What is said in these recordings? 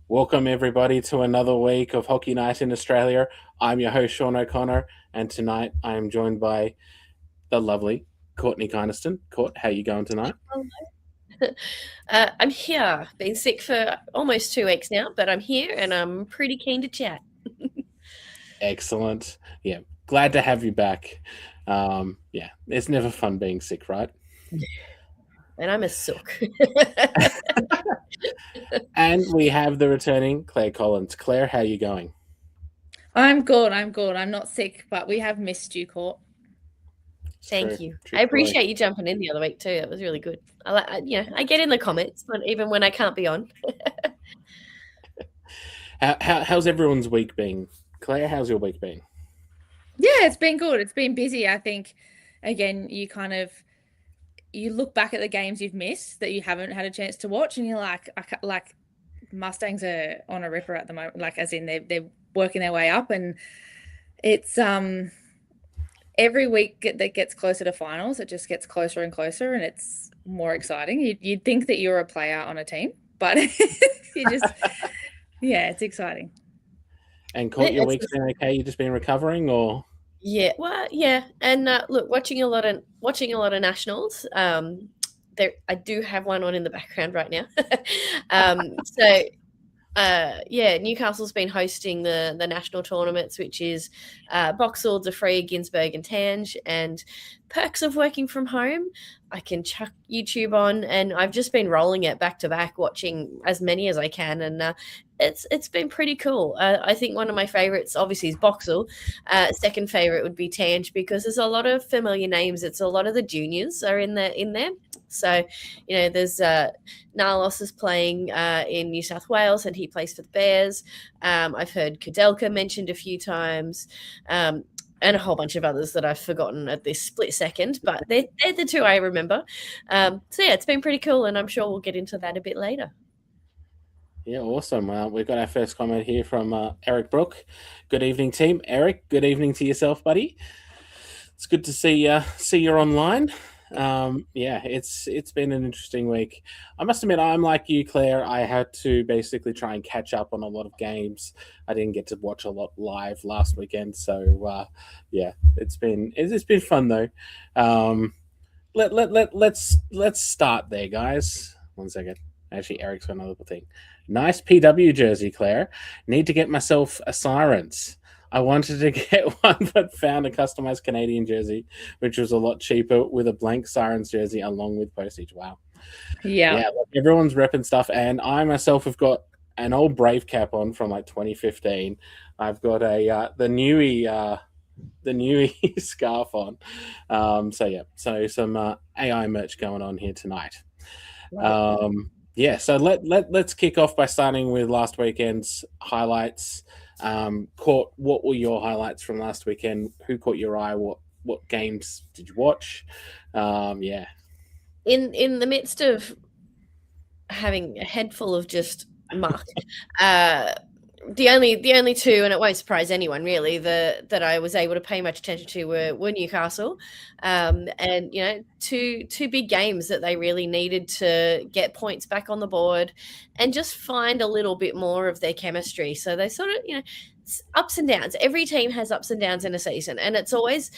Welcome, everybody, to another week of Hockey Night in Australia. I'm your host, Sean O'Connor, and tonight I am joined by the lovely Courtney Kynaston. Court, how you going tonight? I'm here. Been sick for almost 2 weeks now, but I'm here and I'm pretty keen to chat. Excellent. Yeah, glad to have you back. Yeah, it's never fun being sick, right? And I'm a sook. And we have the returning Claire Collins. Claire, how you going? I'm good. I'm not sick, but we have missed you, Court. Thank you. I appreciate you jumping in the other week too. That was really good. I get in the comments, even when I can't be on. How's everyone's week been? Claire, how's your week been? Yeah, it's been good. It's been busy. I think, again, you look back at the games you've missed that you haven't had a chance to watch, and you're like Mustangs are on a ripper at the moment. Like, as in they're working their way up, and it's every week that gets closer to finals, it just gets closer and closer, and it's more exciting. You'd think that you're a player on a team, but you just yeah, it's exciting. And Court, your week's been okay? You just been recovering, or? Yeah, well, yeah, and look, watching a lot of nationals. I do have one on in the background right now. Newcastle's been hosting the national tournaments, which is Boxall, De Free, Ginsberg, and Tange. And perks of working from home, I can chuck YouTube on, and I've just been rolling it back to back, watching as many as I can, and it's been pretty cool. I think one of my favorites, obviously, is Boxall. Second favorite would be Tange, because there's a lot of familiar names. It's a lot of the juniors are in there. So, there's Narlos is playing in New South Wales, and he plays for the Bears. I've heard Kudelka mentioned a few times, and a whole bunch of others that I've forgotten at this split second, but they're the two I remember. It's been pretty cool, and I'm sure we'll get into that a bit later. Yeah, awesome. We've got our first comment here from Eric Brook. Good evening, team. Eric, good evening to yourself, buddy. It's good to see you're online. It's been an interesting week. I must admit, I'm like you, Claire. I had to basically try and catch up on a lot of games. I didn't get to watch a lot live last weekend, so it's been fun though. Let's start there, guys. 1 second. Actually, Eric's got another thing. Nice PW jersey, Claire. Need to get myself a Sirens. I wanted to get one, but found a customized Canadian jersey, which was a lot cheaper, with a blank Sirens jersey along with postage. Wow. Yeah, everyone's repping stuff, and I myself have got an old Brave cap on from like 2015. I've got the Newy scarf on. So some AI merch going on here tonight. So let's kick off by starting with last weekend's highlights. Court, what were your highlights from last weekend? Who caught your eye? What games did you watch? In the midst of having a head full of just muck, the only two, and it won't surprise anyone really, that I was able to pay much attention to were Newcastle, and two big games that they really needed to get points back on the board and just find a little bit more of their chemistry. So they sort of, ups and downs. Every team has ups and downs in a season, and it's always,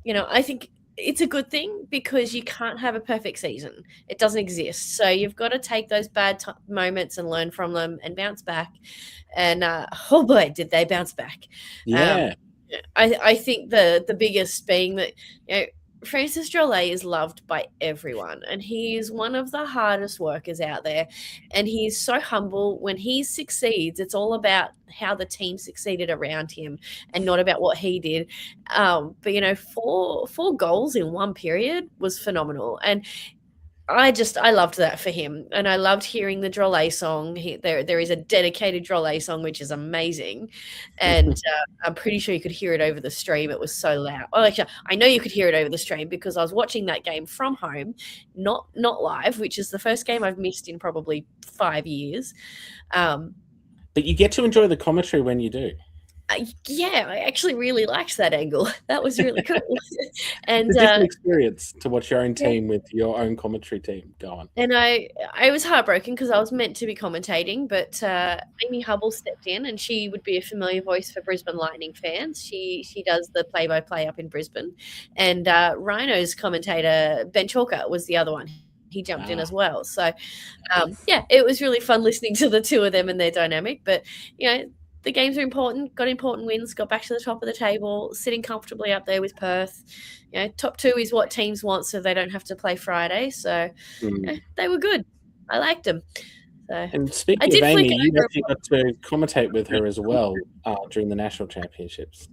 I think it's a good thing, because you can't have a perfect season. It doesn't exist. So you've got to take those bad moments and learn from them and bounce back. And oh boy, did they bounce back. Yeah. I think the biggest being that, Francis Drolet is loved by everyone, and he is one of the hardest workers out there, and he's so humble. When he succeeds, it's all about how the team succeeded around him and not about what he did. But four goals in one period was phenomenal, and I loved that for him, and I loved hearing the Drolet song. There is a dedicated Drolet song, which is amazing, and I'm pretty sure you could hear it over the stream. It was so loud. Oh, actually, I know you could hear it over the stream because I was watching that game from home, not live, which is the first game I've missed in probably 5 years. But you get to enjoy the commentary when you do. Yeah, I actually really liked that angle. That was really cool. And It's a different experience to watch your own yeah. team with your own commentary team go on. And I was heartbroken because I was meant to be commentating, but Amy Hubble stepped in, and she would be a familiar voice for Brisbane Lightning fans. She does the play-by-play up in Brisbane, and Rhinos commentator Ben Chalker was the other one. He jumped in as well. So yeah, it was really fun listening to the two of them and their dynamic. But the games are important, got important wins, got back to the top of the table, sitting comfortably up there with Perth. Top two is what teams want, so they don't have to play Friday. So they were good. I liked them. So, and speaking of Amy, you actually got to commentate with her as well during the national championships.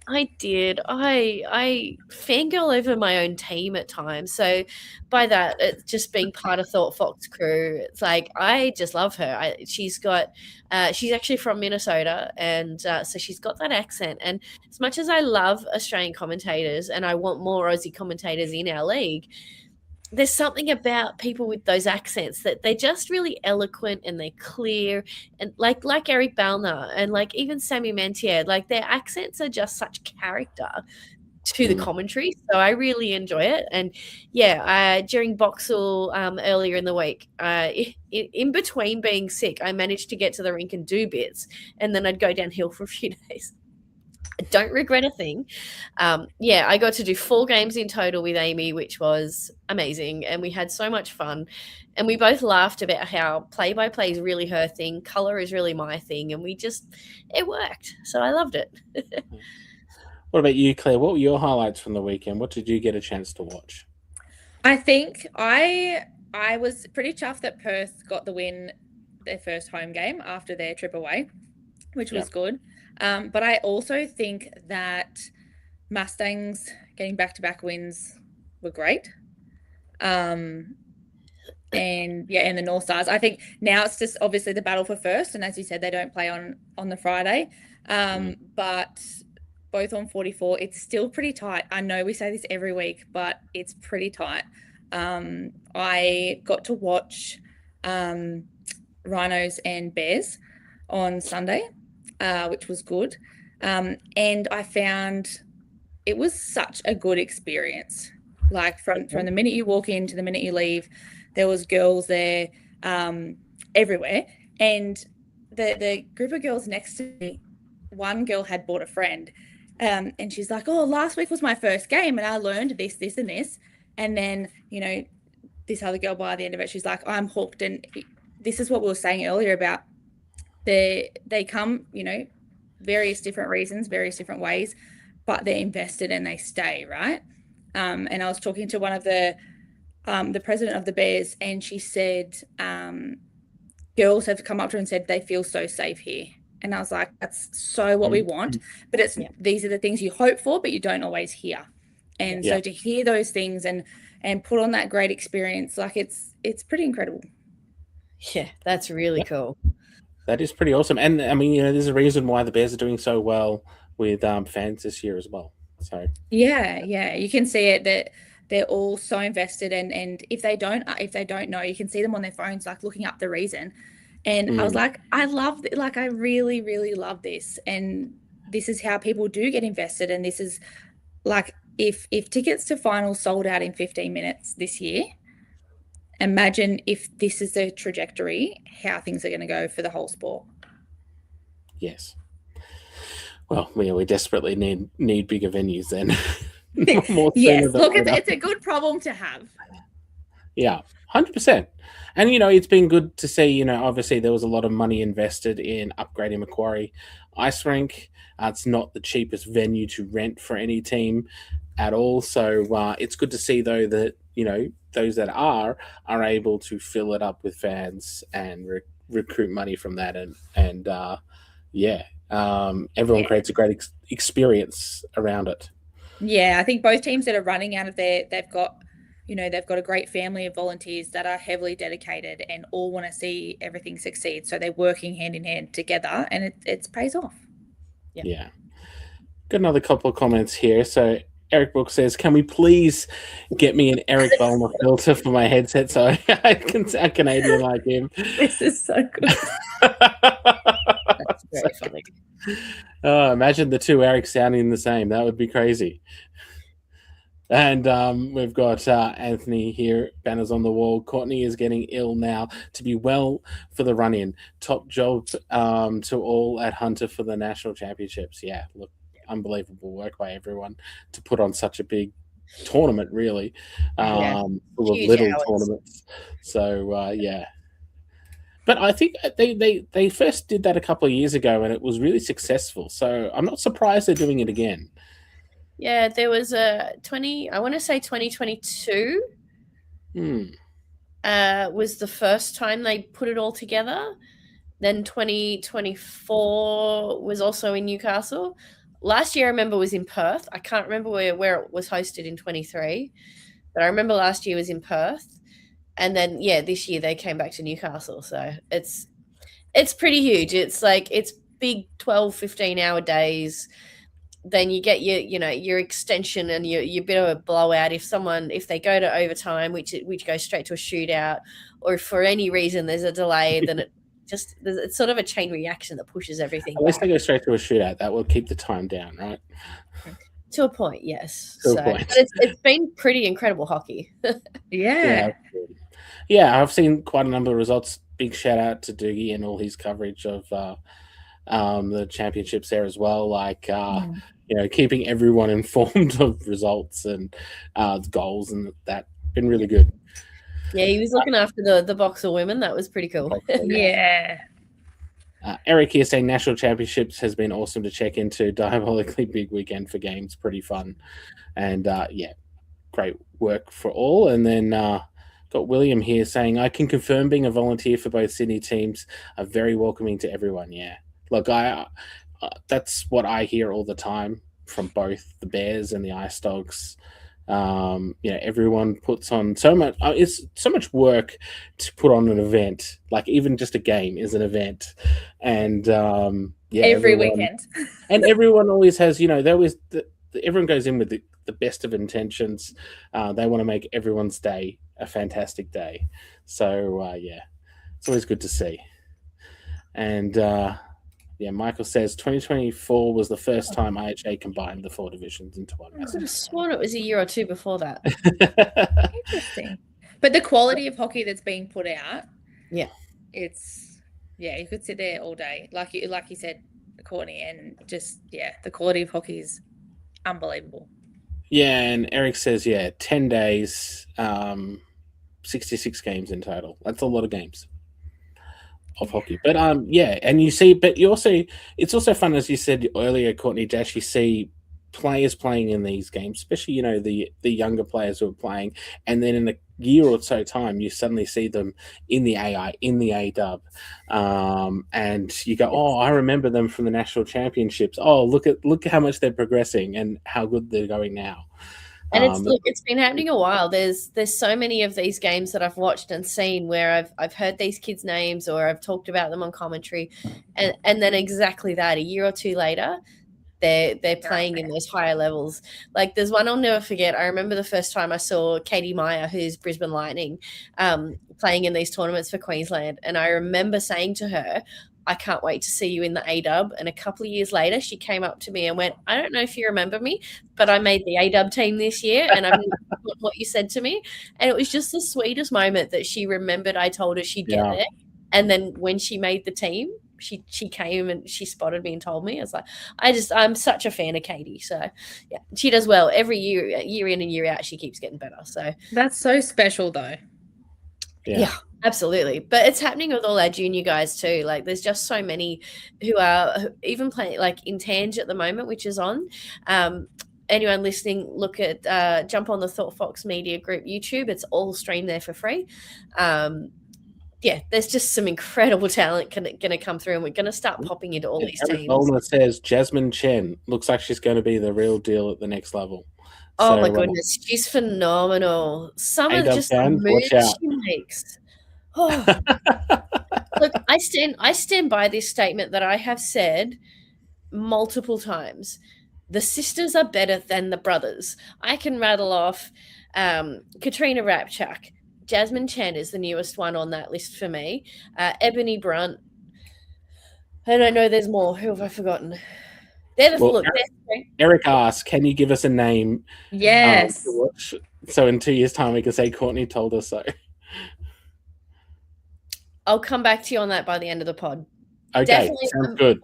I did. I fangirl over my own team at times. So by that, it's just being part of Thought Fox crew. It's like I just love her. She's actually from Minnesota, and so she's got that accent. And as much as I love Australian commentators, and I want more Aussie commentators in our league, there's something about people with those accents that they're just really eloquent and they're clear, and like Eric Ballner and like even Sammy Mantier, like their accents are just such character to the commentary. So I really enjoy it. And yeah, during Boxall earlier in the week, in between being sick, I managed to get to the rink and do bits, and then I'd go downhill for a few days. I don't regret a thing. I got to do 4 games in total with Amy, which was amazing. And we had so much fun. And we both laughed about how play-by-play is really her thing. Colour is really my thing. And it worked. So I loved it. What about you, Claire? What were your highlights from the weekend? What did you get a chance to watch? I think I was pretty chuffed that Perth got the win, their first home game after their trip away, which was good. But I also think that Mustangs getting back-to-back wins were great. And the North Stars. I think now it's just obviously the battle for first, and as you said, they don't play on the Friday. But both on 44, it's still pretty tight. I know we say this every week, but it's pretty tight. I got to watch Rhinos and Bears on Sunday, which was good. And I found it was such a good experience. Like from the minute you walk in to the minute you leave, there was girls there everywhere. And the group of girls next to me, one girl had brought a friend, and she's like, oh, last week was my first game and I learned this, this, and this. And then, this other girl by the end of it, she's like, I'm hooked. And this is what we were saying earlier about they come, various different reasons, various different ways, but they're invested and they stay, right? And I was talking to one of the president of the Bears, and she said girls have come up to her and said they feel so safe here. And I was like, that's so what we want. But these are the things you hope for, but you don't always hear. And so to hear those things and put on that great experience, like it's pretty incredible. Yeah, that's really cool. That is pretty awesome. And I mean, there's a reason why the Bears are doing so well with fans this year as well. So yeah, you can see it that they're all so invested, and if they don't know, you can see them on their phones, like looking up the reason. And I was like, I love it. Like, I really, really love this. And this is how people do get invested. And this is like, if tickets to finals sold out in 15 minutes this year, imagine if this is the trajectory, how things are going to go for the whole sport. Yes. Well, we desperately need bigger venues then. Yes, look, it's a good problem to have. Yeah, 100%. And, it's been good to see, obviously there was a lot of money invested in upgrading Macquarie Ice Rink. It's not the cheapest venue to rent for any team at all. So it's good to see, though, that, those that are able to fill it up with fans and recruit money from that. Everyone creates a great experience around it. Yeah, I think both teams that are running out of there, they've got a great family of volunteers that are heavily dedicated and all want to see everything succeed. So they're working hand in hand together, and it pays off. Yeah. Got another couple of comments here. So Eric Brooks says, can we please get me an Eric Ballmer filter for my headset so I can sound Canadian like him? This is so good. That's very funny. Imagine the two Erics sounding the same. That would be crazy. And we've got Anthony here, banners on the wall. Courtney is getting ill now to be well for the run-in. Top job to all at Hunter for the national championships. Yeah, look, unbelievable work by everyone to put on such a big tournament, really, full of Huge little hours. tournaments. So, yeah. But I think they first did that a couple of years ago, and it was really successful. So I'm not surprised they're doing it again. Yeah, there was a 2022 was the first time they put it all together. Then 2024 was also in Newcastle. Last year, I remember, was in Perth. I can't remember where it was hosted in 23, but I remember last year was in Perth. And then, this year they came back to Newcastle. So it's pretty huge. It's like, it's big 12, 15-hour days. Then you get your extension and your bit of a blowout if they go to overtime, which goes straight to a shootout, or if for any reason there's a delay, then it's sort of a chain reaction that pushes everything. At least they go straight to a shootout. That will keep the time down, right? To a point, yes. To a point. But it's been pretty incredible hockey. Yeah. Yeah, I've seen quite a number of results. Big shout out to Doogie and all his coverage of the championships there as well. Like, keeping everyone informed of results and goals and that. Been really good. Yeah, he was looking after the Boxer women. That was pretty cool. Yeah. Eric here saying national championships has been awesome to check into. Diabolically big weekend for games. Pretty fun. And, great work for all. And then got William here saying, I can confirm being a volunteer for both Sydney teams are very welcoming to everyone. Yeah. Look, that's what I hear all the time from both the Bears and the Ice Dogs. Everyone puts on so much. It's so much work to put on an event. Like even just a game is an event, and every weekend. And everyone always has. Everyone goes in with the best of intentions. They want to make everyone's day a fantastic day. So it's always good to see. And Michael says 2024 was the first time IHA combined the four divisions into one. I could have sworn it was a year or two before that. Interesting. But the quality of hockey that's being put out, you could sit there all day, like you said, Courtney, and just the quality of hockey is unbelievable. Yeah, and Eric says 10 days, 66 games in total. That's a lot of games of hockey. But and you see, but you also, it's also fun, as you said earlier, Courtney, to actually see players playing in these games, especially the younger players who are playing, and then in a year or so time you suddenly see them in the A-Dub, and you go, oh, I remember them from the national championships. Oh, look how much they're progressing and how good they're going now. And it's been happening a while. There's so many of these games that I've watched and seen where I've heard these kids' names or I've talked about them on commentary, and then exactly that, a year or two later, they're playing in those higher levels. Like there's one I'll never forget. I remember the first time I saw Katie Meyer, who's Brisbane Lightning, playing in these tournaments for Queensland, and I remember saying to her, I can't wait to see you in the A-Dub. And a couple of years later, she came up to me and went, I don't know if you remember me, but I made the A-Dub team this year, and I've what you said to me. And it was just the sweetest moment that she remembered I told her she'd get there. And then when she made the team, she came and she spotted me and told me. I was like, I'm such a fan of Katie. So yeah, she does well every year in and year out. She keeps getting better. So that's so special though. Yeah, absolutely. But it's happening with all our junior guys too. Like there's just so many who are even playing like in Tange at the moment, which is on. Anyone listening, look at jump on the Thought Fox Media Group YouTube. It's all streamed there for free. There's just some incredible talent going to come through, and we're going to start popping into all these teams. Bolner says Jasmine Chen looks like she's going to be the real deal at the next level. Oh my goodness, she's phenomenal. Some of just the moves she makes. Oh. Look, I stand by this statement that I have said multiple times. The sisters are better than the brothers. I can rattle off Katrina Rapchak. Jasmine Chen is the newest one on that list for me. Ebony Brunt. I don't know. There's more. Who have I forgotten? They're the Well, look. Eric asks, can you give us a name Yes. to watch? So in 2 years' time, we can say Courtney told us so. I'll come back to you on that by the end of the pod. Okay, Definitely. sounds good.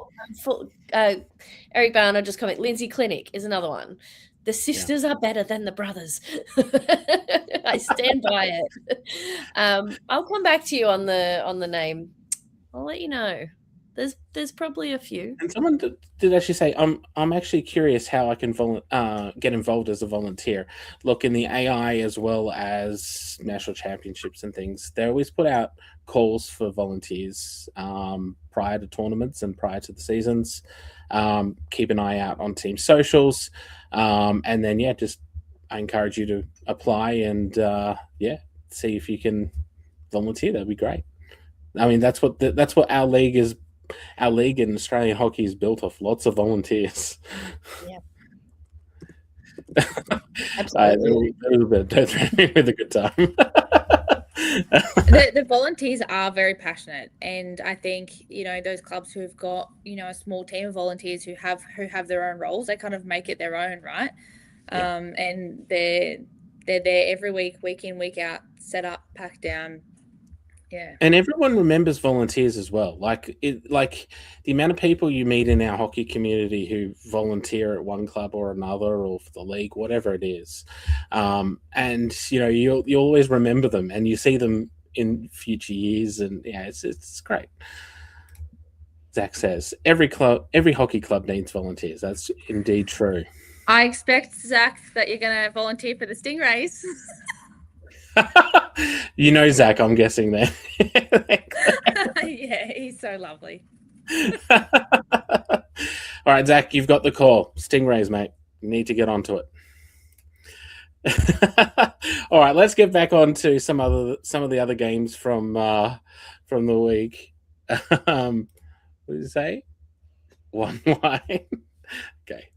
Eric Barner just comment. Lindsay Clinic is another one. The sisters are better than the brothers. I stand by it. I'll come back to you on the name. I'll let you know. There's probably a few. And someone did actually say, I'm actually curious how I can get involved as a volunteer. Look, in the AI as well as national championships and things, they always put out calls for volunteers prior to tournaments and prior to the seasons. Keep an eye out on team socials. And then, I encourage you to apply and, see if you can volunteer. That'd be great. I mean, that's what our league is. Our league in Australian hockey is built off lots of volunteers. Yeah. Absolutely. Don't throw me with a good time. The volunteers are very passionate, and I think those clubs who've got a small team of volunteers who have their own roles, they kind of make it their own, right? Yeah. And they're there every week in, week out, set up, pack down. Yeah. And everyone remembers volunteers as well. Like the amount of people you meet in our hockey community who volunteer at one club or another, or for the league, whatever it is. And you always remember them, and you see them in future years, and it's great. Zach says every hockey club needs volunteers. That's indeed true. I expect, Zach, that you're going to volunteer for the Stingrays. Zach, I'm guessing there. Yeah, he's so lovely. All right, Zach, you've got the call. Stingrays, mate. You need to get onto it. All right, let's get back on to some of the other games from the week. What did you say? One line. Okay.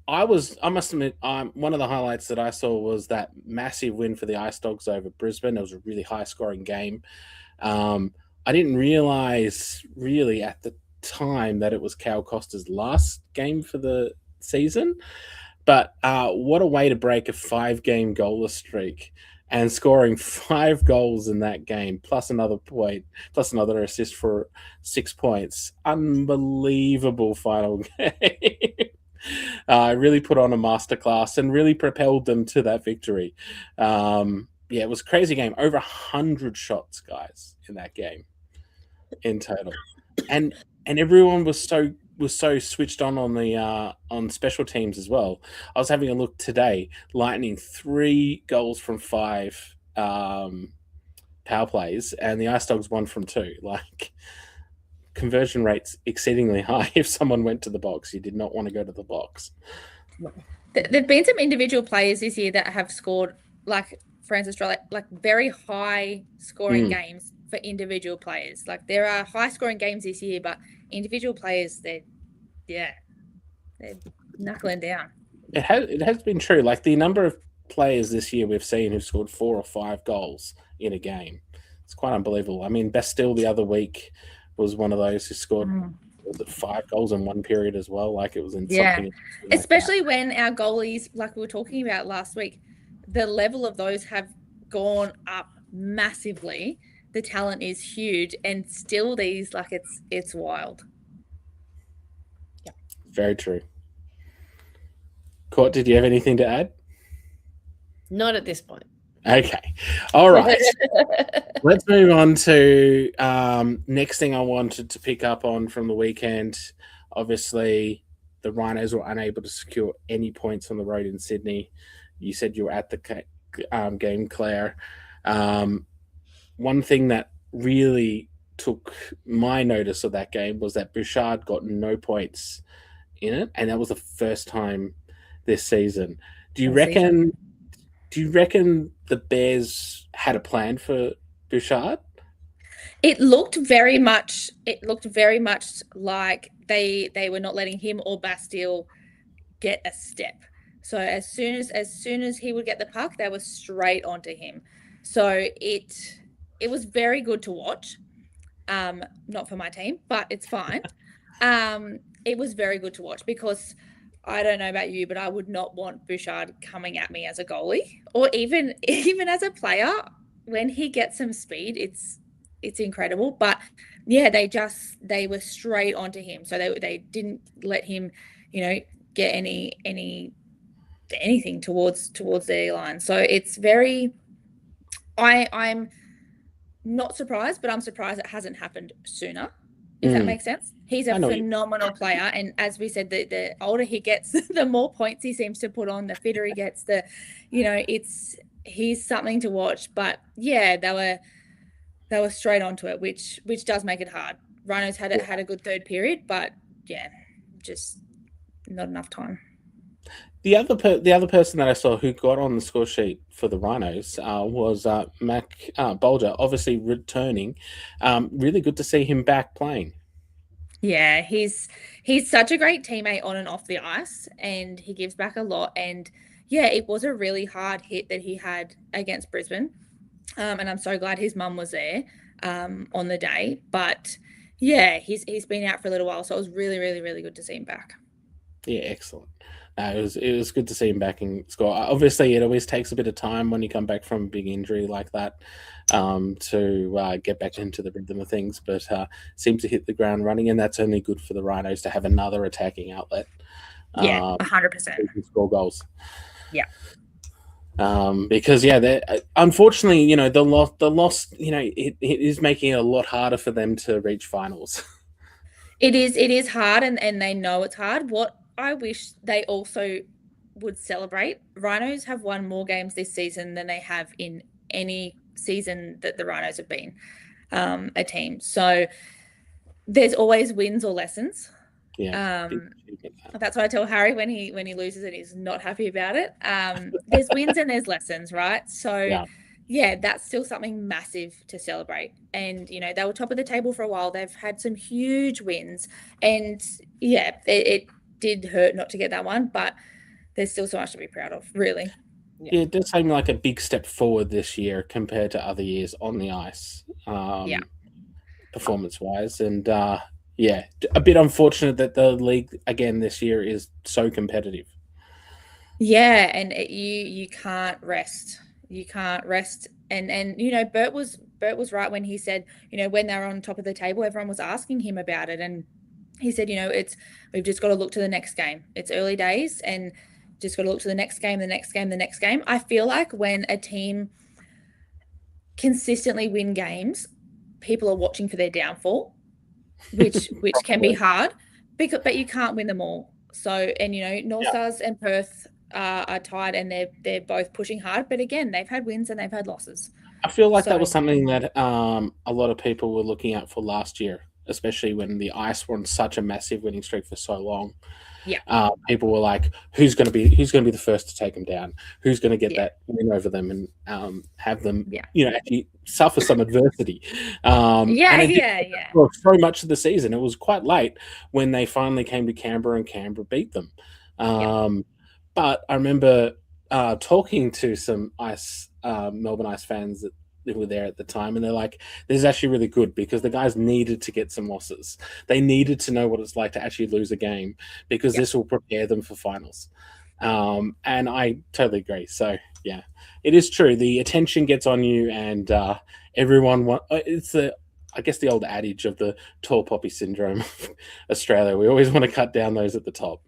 I must admit, one of the highlights that I saw was that massive win for the Ice Dogs over Brisbane. It was a really high-scoring game. I didn't realize really at the time that it was Cal Costa's last game for the season. But what a way to break a 5-game goalless streak and scoring 5 goals in that game, plus another point, plus another assist for 6 points. Unbelievable final game. Really put on a masterclass and really propelled them to that victory. It was a crazy game. Over 100 shots, guys, in that game in total, and everyone was so switched on the on special teams as well. I was having a look today. Lightning 3 goals from 5 power plays, and the Ice Dogs 1 from 2. Like, conversion rates exceedingly high. If someone went to the box, you did not want to go to the box. There've been some individual players this year that have scored, like France Australia, like very high scoring games for individual players. Like, there are high scoring games this year, but individual players, they're knuckling down. It has been true. Like, the number of players this year we've seen who've scored 4 or 5 goals in a game, it's quite unbelievable. I mean, Bastille the other week was one of those who scored 5 goals in one period as well. Like, it was in something. Especially when our goalies, like we were talking about last week, the level of those have gone up massively. The talent is huge, and still these, like, it's wild. Yeah, very true. Court, did you have anything to add? Not at this point. Okay. All right. Let's move on to next thing I wanted to pick up on from the weekend. Obviously, the Rhinos were unable to secure any points on the road in Sydney. You said you were at the game, Claire. One thing that really took my notice of that game was that Bouchard got no points in it, and that was the first time this season. Do you reckon the Bears had a plan for Bouchard? It looked very much like they were not letting him or Bastille get a step. So as soon as he would get the puck, they were straight onto him. So it was very good to watch. Not for my team, but it's fine. It was very good to watch because I don't know about you, but I would not want Bouchard coming at me as a goalie or even as a player. When he gets some speed, it's incredible. But yeah, they were straight onto him, so they didn't let him, get anything towards the line. So it's very. I'm not surprised, but I'm surprised it hasn't happened sooner. If that makes sense. He's a phenomenal player. And as we said, the older he gets, the more points he seems to put on, the fitter he gets, he's something to watch. But yeah, they were straight onto it, which does make it hard. Rhinos had a good third period, but yeah, just not enough time. The other person that I saw who got on the score sheet for the Rhinos was Mac Bolger, obviously returning. Really good to see him back playing. Yeah, he's such a great teammate on and off the ice, and he gives back a lot. And yeah, it was a really hard hit that he had against Brisbane, and I'm so glad his mum was there on the day. But yeah, he's been out for a little while, so it was really, really, really good to see him back. Yeah, excellent. It was good to see him back and score. Obviously, it always takes a bit of time when you come back from a big injury like that to get back into the rhythm of things, but seems to hit the ground running, and that's only good for the Rhinos to have another attacking outlet. Yeah, 100%. Score goals. Yeah. Because unfortunately, the loss, it is making it a lot harder for them to reach finals. It is hard, and they know it's hard. What I wish they also would celebrate, Rhinos have won more games this season than they have in any season that the Rhinos have been a team. So there's always wins or lessons. Yeah. That's what I tell Harry when he loses and he's not happy about it. There's wins and there's lessons, right? So yeah, that's still something massive to celebrate. And, they were top of the table for a while. They've had some huge wins. And, yeah, it did hurt not to get that one, but there's still so much to be proud of, really. Yeah, it does seem like a big step forward this year compared to other years on the ice, performance-wise. And, a bit unfortunate that the league, again, this year is so competitive. Yeah, and you can't rest. You can't rest. And Bert was right when he said, when they were on top of the table, everyone was asking him about it. And he said, we've just got to look to the next game. It's early days and just got to look to the next game, the next game, the next game. I feel like when a team consistently win games, people are watching for their downfall, which can be hard, but you can't win them all. So, and North Stars and Perth are tied and they're both pushing hard, but again, they've had wins and they've had losses. I feel like that was something that a lot of people were looking at for last year, especially when the Ice were on such a massive winning streak for so long. Yeah. People were like, who's going to be the first to take them down? Who's going to get that win over them and have them, actually suffer some adversity? For so much of the season, it was quite late when they finally came to Canberra and Canberra beat them. But I remember talking to some Melbourne Ice fans that were there at the time, and they're like, this is actually really good because the guys needed to get some losses. They needed to know what it's like to actually lose a game because this will prepare them for finals. And I totally agree. So, yeah, it is true. The attention gets on you and everyone it's I guess the old adage of the tall poppy syndrome of Australia. We always want to cut down those at the top.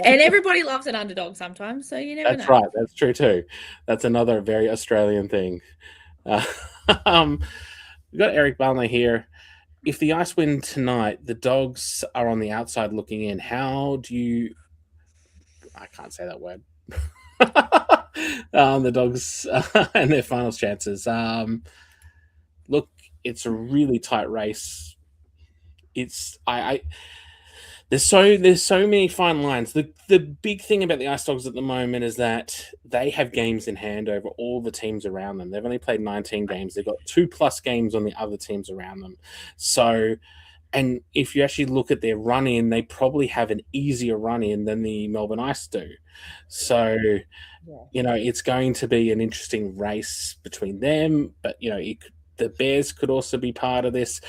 And everybody loves an underdog sometimes, so you never know. That's right. That's true too. That's another very Australian thing. We've got Eric Barnley here. If the Ice win tonight, the Dogs are on the outside looking in. How do you... I can't say that word. The Dogs and their finals chances. Look, it's a really tight race. It's... There's so many fine lines. The big thing about the Ice Dogs at the moment is that they have games in hand over all the teams around them. They've only played 19 games. They've got 2+ games on the other teams around them. So, and if you actually look at their run-in, they probably have an easier run-in than the Melbourne Ice do. So, it's going to be an interesting race between them. But, the Bears could also be part of this.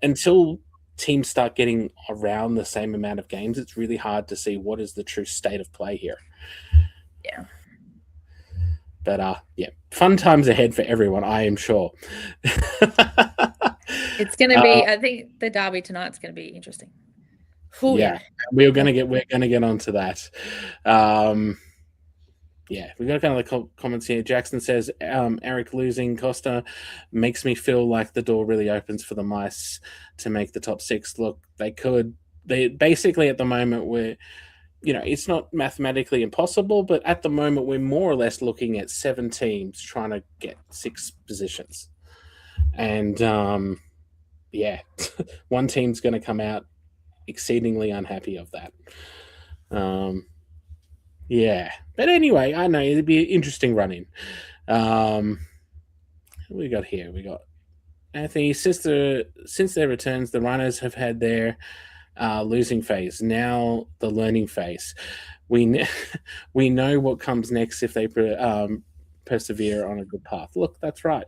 Until teams start getting around the same amount of games, it's really hard to see what is the true state of play here. Yeah. But yeah, fun times ahead for everyone, I am sure. It's going to be, I think the derby tonight's going to be interesting. Ooh, yeah, we're gonna get onto that. Yeah, we got a kind of like comments here. Jackson says, Eric losing Costa makes me feel like the door really opens for the Mice to make the top 6. Look, they basically at the moment we're, it's not mathematically impossible, but at the moment we're more or less looking at 7 teams trying to get 6 positions. And yeah, one team's going to come out exceedingly unhappy of that. Yeah, but anyway, I know it'd be an interesting run-in. We got here. We got Anthony. Since their returns, the Rhinos have had their losing phase. Now the learning phase. We know what comes next if they persevere on a good path. Look, that's right.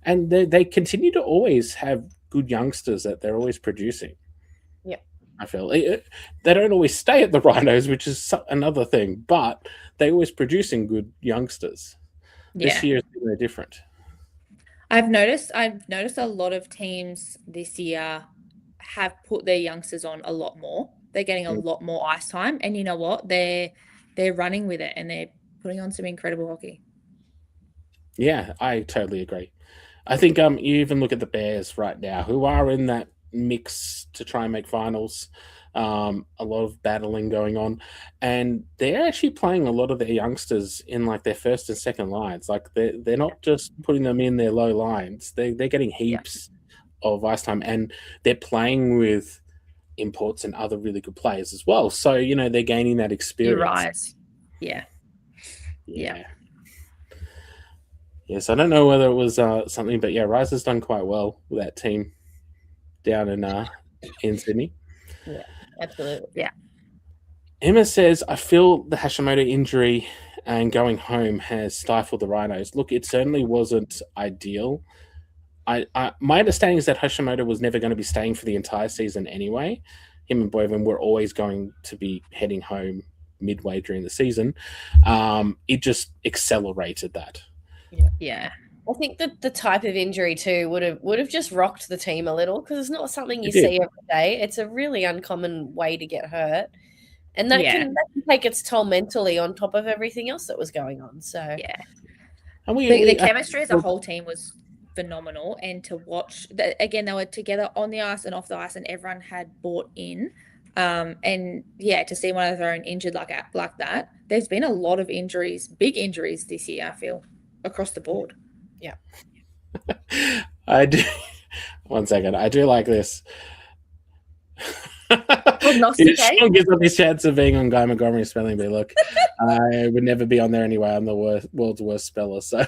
And they continue to always have good youngsters that they're always producing. Yeah. I feel they don't always stay at the Rhinos, which is another thing, but they're always producing good youngsters. Yeah. This year is no different. I've noticed a lot of teams this year have put their youngsters on a lot more. They're getting a lot more ice time, and you know what? They're running with it, and they're putting on some incredible hockey. Yeah, I totally agree. I think you even look at the Bears right now, who are in that mix to try and make finals. A lot of battling going on, and they're actually playing a lot of their youngsters in like their first and second lines. Like they're not just putting them in their low lines. They're getting heaps of ice time, and they're playing with imports and other really good players as well. So they're gaining that experience. You rise. Yeah. Yes, I don't know whether it was something, but yeah, Rise has done quite well with that team down in Sydney. Yeah, absolutely. Yeah. Emma says, I feel the Hashimoto injury and going home has stifled the Rhinos. Look, it certainly wasn't ideal. My understanding is that Hashimoto was never going to be staying for the entire season anyway. Him and Boyven were always going to be heading home midway during the season. It just accelerated that. Yeah. I think that the type of injury too would have just rocked the team a little, because it's not something you see every day. It's a really uncommon way to get hurt, and that can take its toll mentally on top of everything else that was going on. So yeah, and the chemistry as a whole team was phenomenal, and to watch again, they were together on the ice and off the ice, and everyone had bought in. And yeah, to see one of their own injured like that, there's been a lot of injuries, big injuries this year. I feel across the board. Yeah. I do. 1 second. I do like this. Sean gives up his chance of being on Guy Montgomery's spelling bee. Look, I would never be on there anyway. I'm the world's worst speller. So,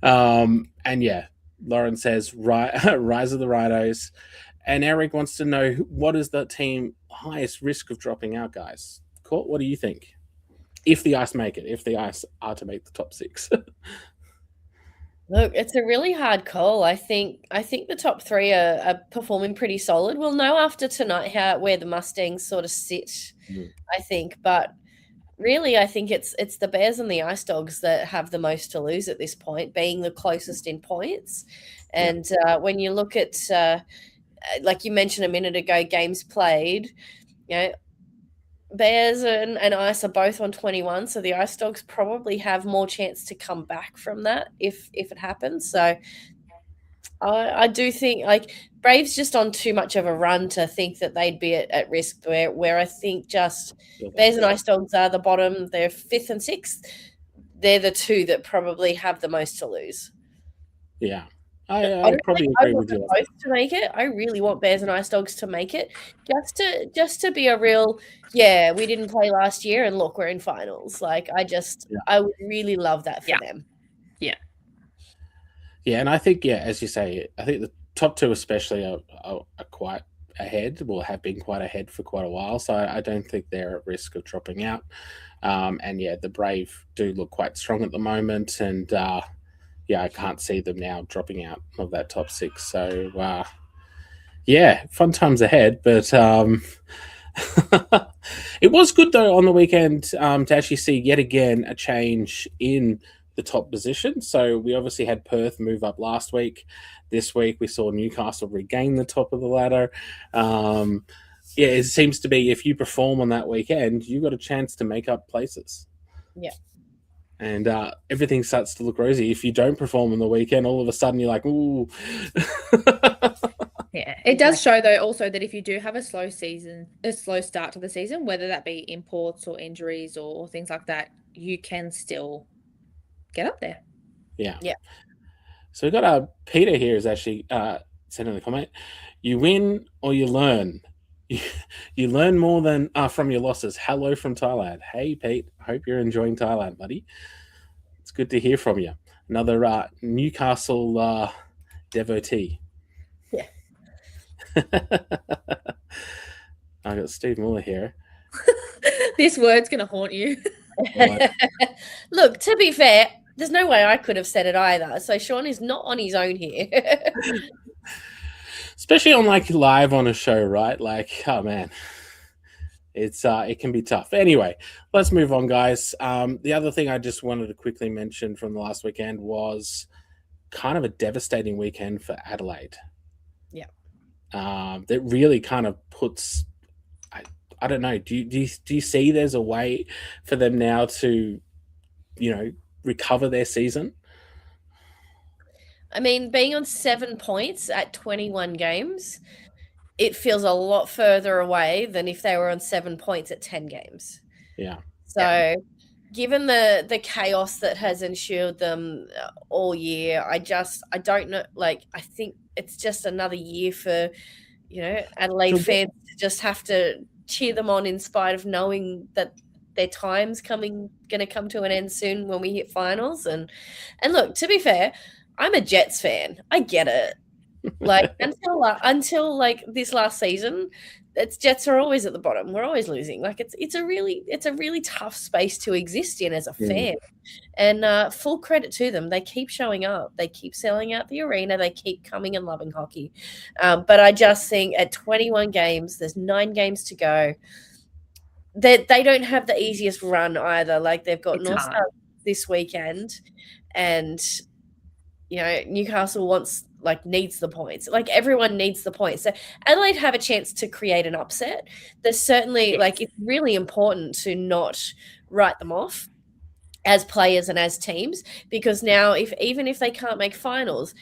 and yeah, Lauren says, Rise of the Rhinos. And Eric wants to know, what is the team highest risk of dropping out, guys? Court, what do you think? If the Ice make it, if the Ice are to make the top 6. Look, it's a really hard call. I think the top 3 are performing pretty solid. We'll know after tonight where the Mustangs sort of sit, I think. But really, I think it's the Bears and the Ice Dogs that have the most to lose at this point, being the closest in points. And when you look at, like you mentioned a minute ago, games played, Bears and Ice are both on 21, so the Ice Dogs probably have more chance to come back from that if it happens. So I do think like Braves just on too much of a run to think that they'd be at risk, where I think just Bears and Ice Dogs are the bottom. They're 5th and 6th. They're the 2 that probably have the most to lose. Yeah. I probably agree with you. Both to make it. I really want Bears and Ice Dogs to make it, just to be a real, we didn't play last year and look, we're in finals. Like I would really love that for them. Yeah, and I think as you say, I think the top 2 especially are quite ahead. Will have been quite ahead for quite a while. So I don't think they're at risk of dropping out. And the Brave do look quite strong at the moment, and yeah, I can't see them now dropping out of that top 6. So yeah, fun times ahead. But it was good though on the weekend to actually see yet again a change in the top position. So we obviously had Perth move up last week. This week we saw Newcastle regain the top of the ladder. Yeah, it seems to be if you perform on that weekend, you got a chance to make up places. Yeah. And everything starts to look rosy. If you don't perform on the weekend, all of a sudden you're like, ooh. Yeah, it does show though also that if you do have a slow start to the season, whether that be imports or injuries or things like that, you can still get up there. Yeah. Yeah. So we've got Peter here is actually sent in the comment. You win or you learn. You learn more than from your losses. Hello from Thailand. Hey Pete, hope you're enjoying Thailand, buddy. It's good to hear from you. Another Newcastle devotee. Yeah. I got Steve Muller here. This word's going to haunt you. Look, to be fair, there's no way I could have said it either. So Sean is not on his own here. Especially on like live on a show, right? Like, oh man, it can be tough. Anyway, let's move on, guys. The other thing I just wanted to quickly mention from the last weekend was kind of a devastating weekend for Adelaide. Yeah. That really kind of puts. I don't know. Do you see there's a way for them now to, recover their season? I mean, being on 7 points at 21 games, it feels a lot further away than if they were on 7 points at 10 games. Yeah. So, given the chaos that has ensued them all year, I don't know. Like, I think it's just another year for, Adelaide fans to just have to cheer them on in spite of knowing that their time's going to come to an end soon when we hit finals. And look, to be fair, I'm a Jets fan. I get it. Like until like this last season, Jets are always at the bottom. We're always losing. Like it's a really tough space to exist in as a fan. And full credit to them. They keep showing up. They keep selling out the arena. They keep coming and loving hockey. But I just think at 21 games, there's 9 games to go. They don't have the easiest run either. Like they've got North Star this weekend, and Newcastle needs the points. Like everyone needs the points. So Adelaide have a chance to create an upset. There's certainly it's really important to not write them off as players and as teams, because now even if they can't make finals,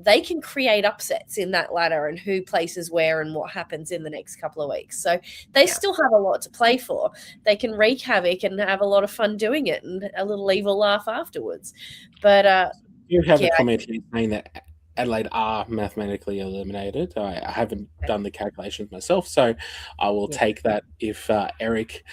they can create upsets in that ladder and who places where and what happens in the next couple of weeks. So they still have a lot to play for. They can wreak havoc and have a lot of fun doing it and a little evil laugh afterwards. But you have a comment here saying that Adelaide are mathematically eliminated. I haven't done the calculations myself, so I will take that if Eric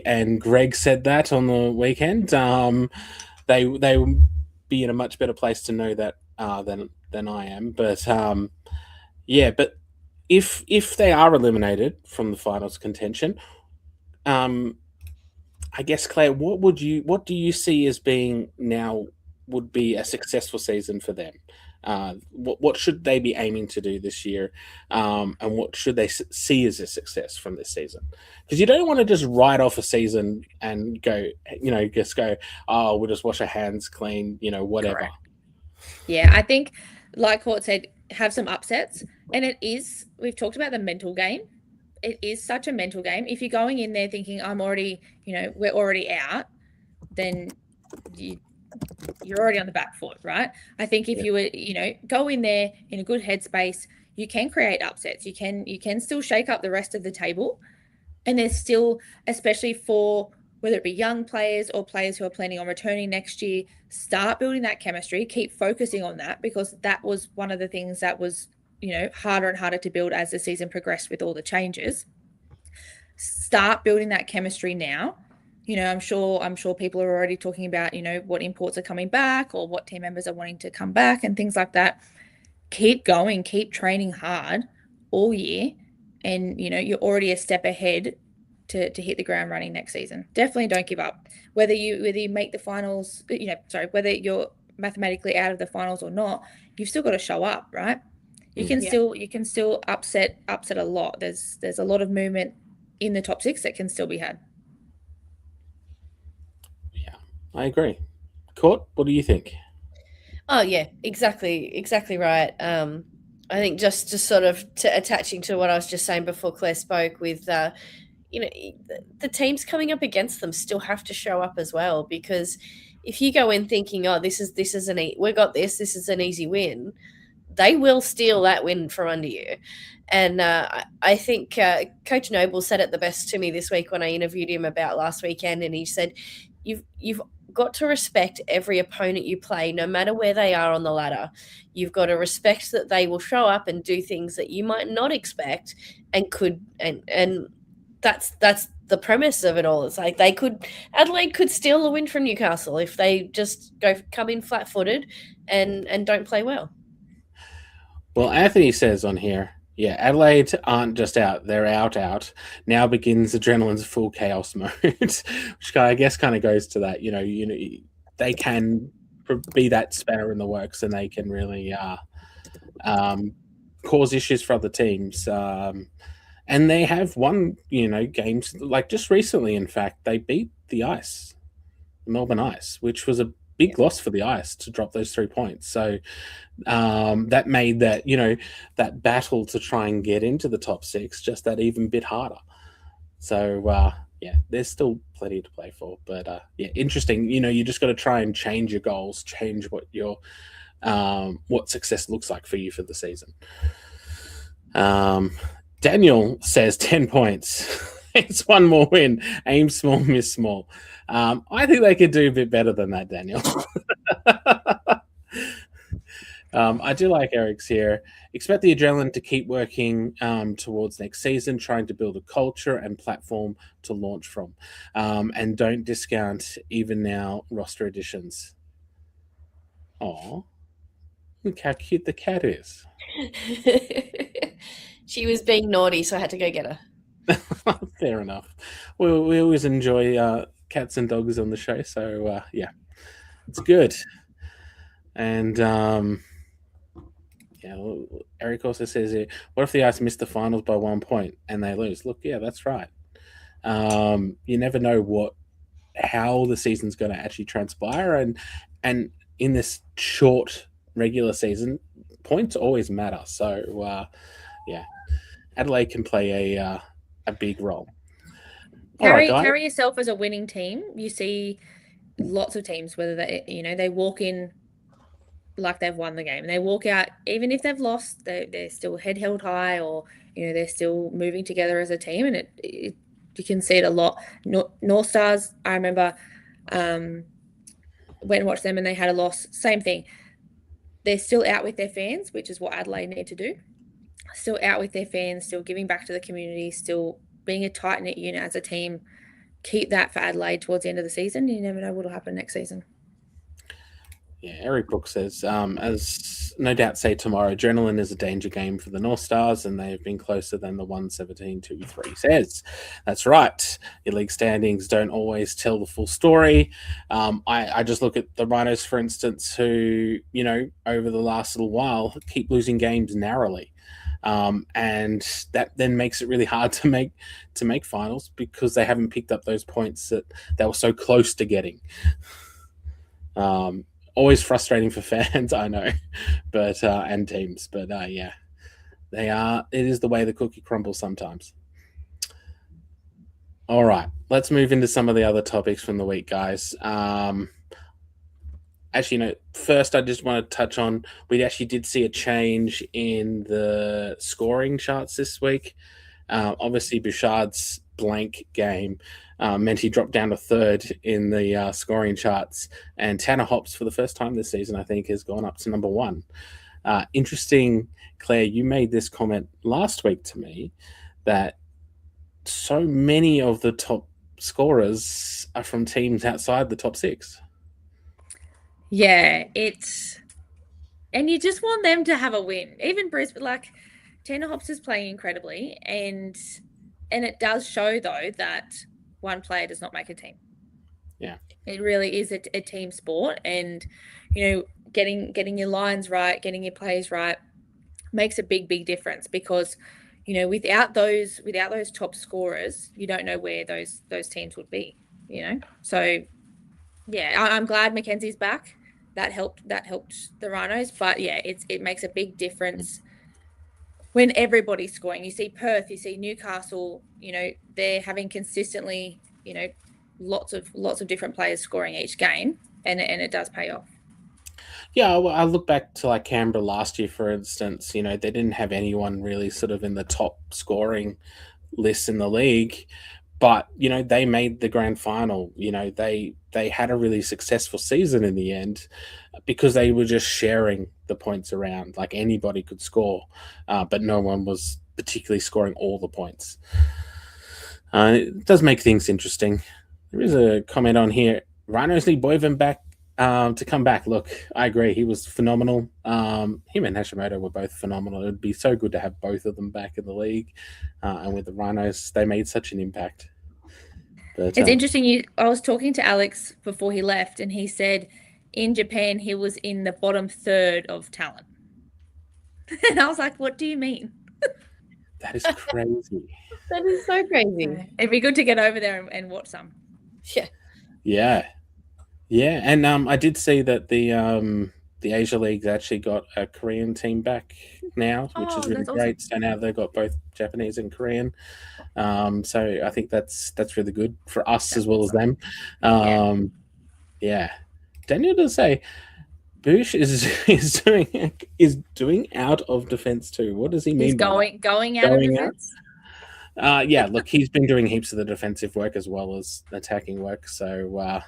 and Greg said that on the weekend. They will be in a much better place to know that than I am. But but if they are eliminated from the finals contention, I guess Claire, what do you see as being now would be a successful season for them? What should they be aiming to do this year, and what should they see as a success from this season? Because you don't want to just write off a season and go, oh, we'll just wash our hands clean, whatever. Correct. Yeah, I think, like Hort said, have some upsets, and we've talked about the mental game. It is such a mental game. If you're going in there thinking we're already out, then you're already on the back foot, right? I think if you were, go in there in a good headspace, you can create upsets. You can still shake up the rest of the table. And there's still, especially for whether it be young players or players who are planning on returning next year, start building that chemistry, keep focusing on that, because that was one of the things that was, harder and harder to build as the season progressed with all the changes. Start building that chemistry now. I'm sure people are already talking about, what imports are coming back or what team members are wanting to come back and things like that. Keep going, keep training hard all year. And, you're already a step ahead to hit the ground running next season. Definitely don't give up. Whether you make the finals, whether you're mathematically out of the finals or not, you've still got to show up, right? You can still upset a lot. There's a lot of movement in the top 6 that can still be had. Yeah, I agree. Court, what do you think? Oh yeah, exactly right. I think just sort of attaching to what I was just saying before Claire spoke with, the teams coming up against them still have to show up as well, because if you go in thinking, oh, this is we got this is an easy win, they will steal that win from under you. And I think Coach Noble said it the best to me this week when I interviewed him about last weekend, and he said, "You've got to respect every opponent you play, no matter where they are on the ladder. You've got to respect that they will show up and do things that you might not expect, and that's the premise of it all. It's like Adelaide could steal a win from Newcastle if they just come in flat-footed and don't play well." Well, Anthony says on here, yeah, Adelaide aren't just out; they're out. Now begins adrenaline's full chaos mode, which I guess kind of goes to that. They can be that spanner in the works, and they can really cause issues for other teams. And they have won, games like just recently. In fact, they beat the Ice, Melbourne Ice, which was a big loss for the Ice to drop those 3 points. So that made that battle to try and get into the top 6 just that even bit harder. So there's still plenty to play for, but interesting. You just got to try and change your goals, change what your what success looks like for you for the season. Daniel says 10 points. It's one more win. Aim small, miss small. I think they could do a bit better than that, Daniel. I do like Eric's here. Expect the adrenaline to keep working towards next season, trying to build a culture and platform to launch from. And don't discount even now roster additions. Aw, look how cute the cat is. She was being naughty, so I had to go get her. Fair enough. We always enjoy cats and dogs on the show, so it's good. And Eric also says here, what if the Ice miss the finals by 1 point and they lose? Look, yeah, that's right. You never know how the season's going to actually transpire, and in this short regular season, points always matter. So Adelaide can play a big role. Carry yourself as a winning team. You see lots of teams, whether they walk in like they've won the game, and they walk out even if they've lost, they're still head held high, or they're still moving together as a team, and you can see it a lot. North Stars, I remember went and watched them, and they had a loss. Same thing. They're still out with their fans, which is what Adelaide need to do. Still out with their fans, still giving back to the community, still being a tight-knit unit as a team. Keep that for Adelaide towards the end of the season. You never know what will happen next season. Yeah, Eric Brooks says, as no doubt say tomorrow, adrenaline is a danger game for the North Stars, and they have been closer than the 117-2-3 says. That's right. Your league standings don't always tell the full story. I just look at the Rhinos, for instance, who, over the last little while keep losing games narrowly. And that then makes it really hard to make finals, because they haven't picked up those points that they were so close to getting. Always frustrating for fans, I know, but and teams, but they are. It is the way the cookie crumbles sometimes. All right, let's move into some of the other topics from the week, guys. Actually, first I just want to touch on, we actually did see a change in the scoring charts this week. Obviously, Bouchard's blank game meant he dropped down to third in the scoring charts, and Tanner Hops, for the first time this season, I think, has gone up to number 1. Interesting, Claire, you made this comment last week to me that so many of the top scorers are from teams outside the top 6. Yeah, and you just want them to have a win. Even Brisbane, Tanner Hops is playing incredibly, and it does show, though, that one player does not make a team. Yeah. It really is a team sport, and getting your lines right, getting your plays right makes a big difference, because without those top scorers, you don't know where those teams would be. So yeah, I'm glad Mackenzie's back. That helped the Rhinos, but yeah, it makes a big difference when everybody's scoring. You see Perth, you see Newcastle, they're having consistently, lots of different players scoring each game, and it does pay off. Yeah, I look back to like Canberra last year, for instance. They didn't have anyone really sort of in the top scoring list in the league, but they made the grand final. They had a really successful season in the end because they were just sharing the points around. Like anybody could score, but no one was particularly scoring all the points. It does make things interesting. There is a comment on here. Rhinos need Boyven back to come back. Look, I agree. He was phenomenal. Him and Hashimoto were both phenomenal. It would be so good to have both of them back in the league. And with the Rhinos, they made such an impact. But it's interesting. I was talking to Alex before he left, and he said in Japan he was in the bottom third of talent. And I was like, what do you mean? That is crazy. That is so crazy. It'd be good to get over there and watch some. Yeah. Yeah. And I did see that the Asia League's actually got a Korean team back now, which is really great. Awesome. So now they've got both Japanese and Korean. So I think that's really good for us as well as them. Yeah. Daniel does say Bush is doing out of defense too. What does he mean? He's going out of defense. Yeah, look, he's been doing heaps of the defensive work as well as attacking work. So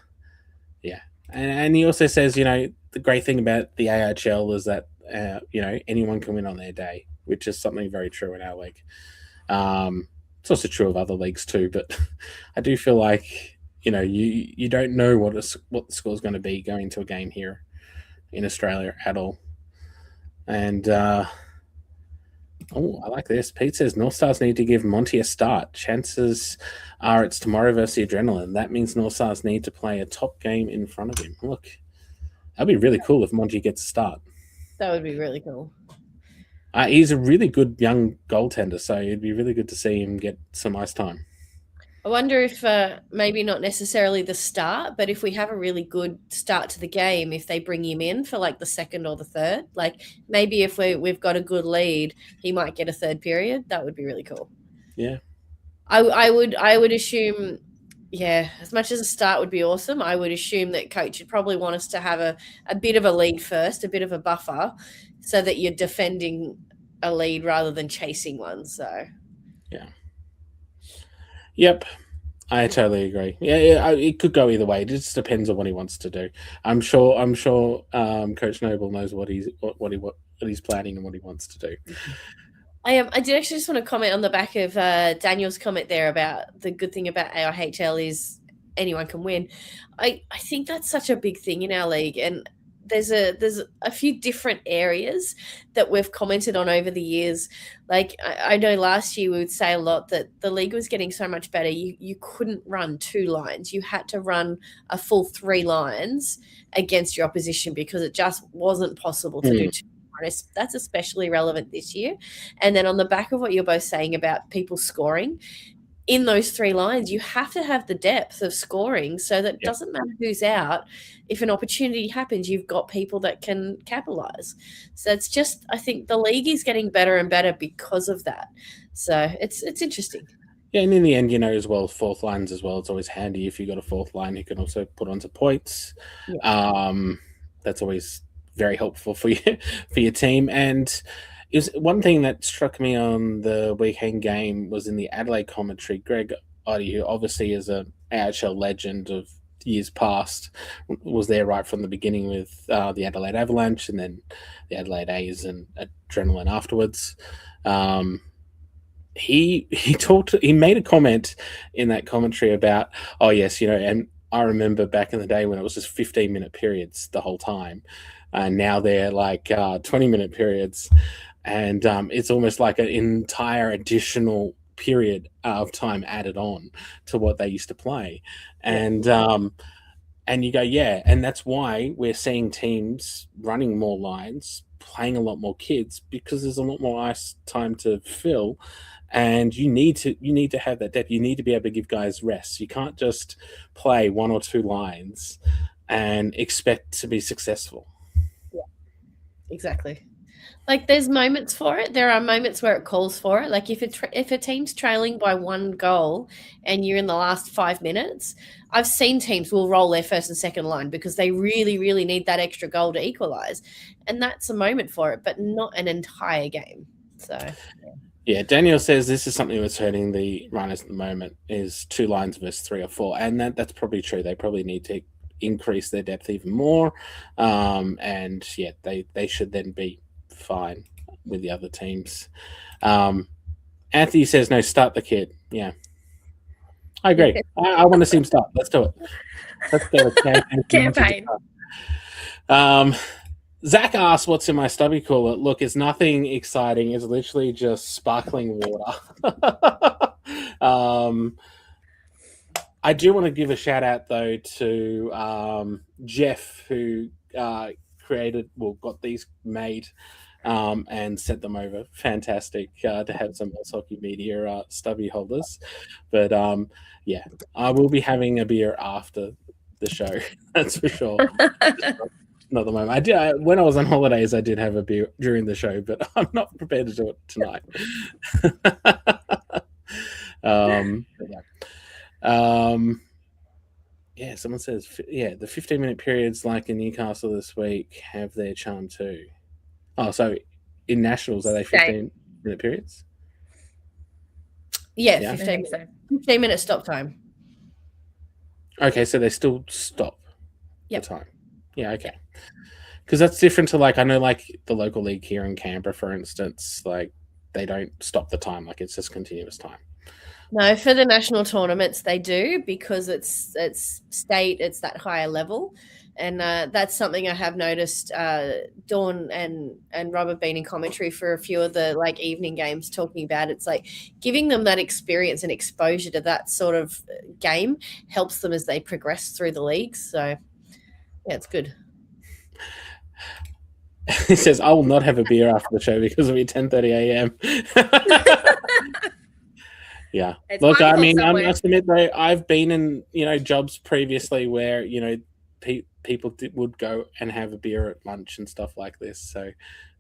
yeah, and he also says, the great thing about the AIHL is that anyone can win on their day, which is something very true in our league. It's also true of other leagues too, but I do feel like you don't know what the score is going to be going to a game here in Australia at all. And I like this. Pete says North Stars need to give Monty a start. Chances are it's tomorrow versus the Adrenaline. That means North Stars need to play a top game in front of him. Look, that'd be really cool if Monty gets a start. That would be really cool. He's a really good young goaltender, so it'd be really good to see him get some ice time. I wonder if maybe not necessarily the start, but if we have a really good start to the game, if they bring him in for like the second or the third, like maybe if we've got a good lead, he might get a third period. That would be really cool. Yeah. I would assume, yeah, as much as a start would be awesome, I would assume that coach would probably want us to have a bit of a lead first, a bit of a buffer, so that you're defending a lead rather than chasing one. So yeah. Yep, I totally agree. Yeah, it could go either way. It just depends on what he wants to do. I'm sure. Coach Noble knows what he's planning and what he wants to do. I did actually just want to comment on the back of Daniel's comment there about the good thing about AIHL is anyone can win. I think that's such a big thing in our league, and there's a few different areas that we've commented on over the years. Like I know last year we would say a lot that the league was getting so much better. You couldn't run 2 lines. You had to run a full 3 lines against your opposition because it just wasn't possible to do 2. That's especially relevant this year. And then on the back of what you're both saying about people scoring, in those 3 lines, you have to have the depth of scoring so that it doesn't matter who's out. If an opportunity happens, you've got people that can capitalize. So it's just, I think the league is getting better and better because of that. So it's interesting. Yeah, and in the end, as well, 4th lines as well. It's always handy if you've got a 4th line you can also put onto points. Yeah. That's always very helpful for you, for your team. And is one thing that struck me on the weekend game was in the Adelaide commentary. Greg Oddie, who obviously is a AHL legend of years past, was there right from the beginning with the Adelaide Avalanche and then the Adelaide A's and Adrenaline afterwards. He made a comment in that commentary about, oh yes, and I remember back in the day when it was just 15-minute periods the whole time, and now they're like 20-minute periods. And it's almost like an entire additional period of time added on to what they used to play. And And you go, yeah, and that's why we're seeing teams running more lines, playing a lot more kids, because there's a lot more ice time to fill, and you need to have that depth. You need to be able to give guys rest. You can't just play one or two lines and expect to be successful. Yeah, exactly. Like there's moments for it. There are moments where it calls for it. Like if a team's trailing by one goal and you're in the last 5 minutes, I've seen teams will roll their first and second line because they really, really need that extra goal to equalize, and that's a moment for it, but not an entire game. So. Yeah, Daniel says this is something that's hurting the runners at the moment is 2 lines versus 3 or 4, and that's probably true. They probably need to increase their depth even more, and yeah, they should then be fine with the other teams. Anthony says no, start the kid. Yeah, I agree. I want to see him start. Let's do it. Let's do it. Campaign. Zach asked, what's in my stubby cooler? Look, it's nothing exciting. It's literally just sparkling water. I do want to give a shout out, though, to Jeff, who got these made and sent them over. Fantastic to have some Ice Hockey Media stubby holders. But, yeah, I will be having a beer after the show. That's for sure. Not the moment. I did when I was on holidays. I did have a beer during the show, but I'm not prepared to do it tonight. Yeah. Someone says, the 15-minute periods like in Newcastle this week have their charm too. Oh, so in Nationals are they 15-minute periods? Yeah, 15 minute stop time. Okay, so they still stop the time. Yeah, okay. Because that's different to I know the local league here in Canberra, for instance, they don't stop the time, it's just continuous time. No, for the national tournaments they do because it's state, it's that higher level, and that's something I have noticed. Dawn and Rob have been in commentary for a few of the evening games talking about it's giving them that experience and exposure to that sort of game helps them as they progress through the leagues. So yeah, it's good. He says, I will not have a beer after the show because it'll be 10:30 a.m. Yeah. Look, I mean, I must admit, though, I've been in, jobs previously where, people would go and have a beer at lunch and stuff like this. So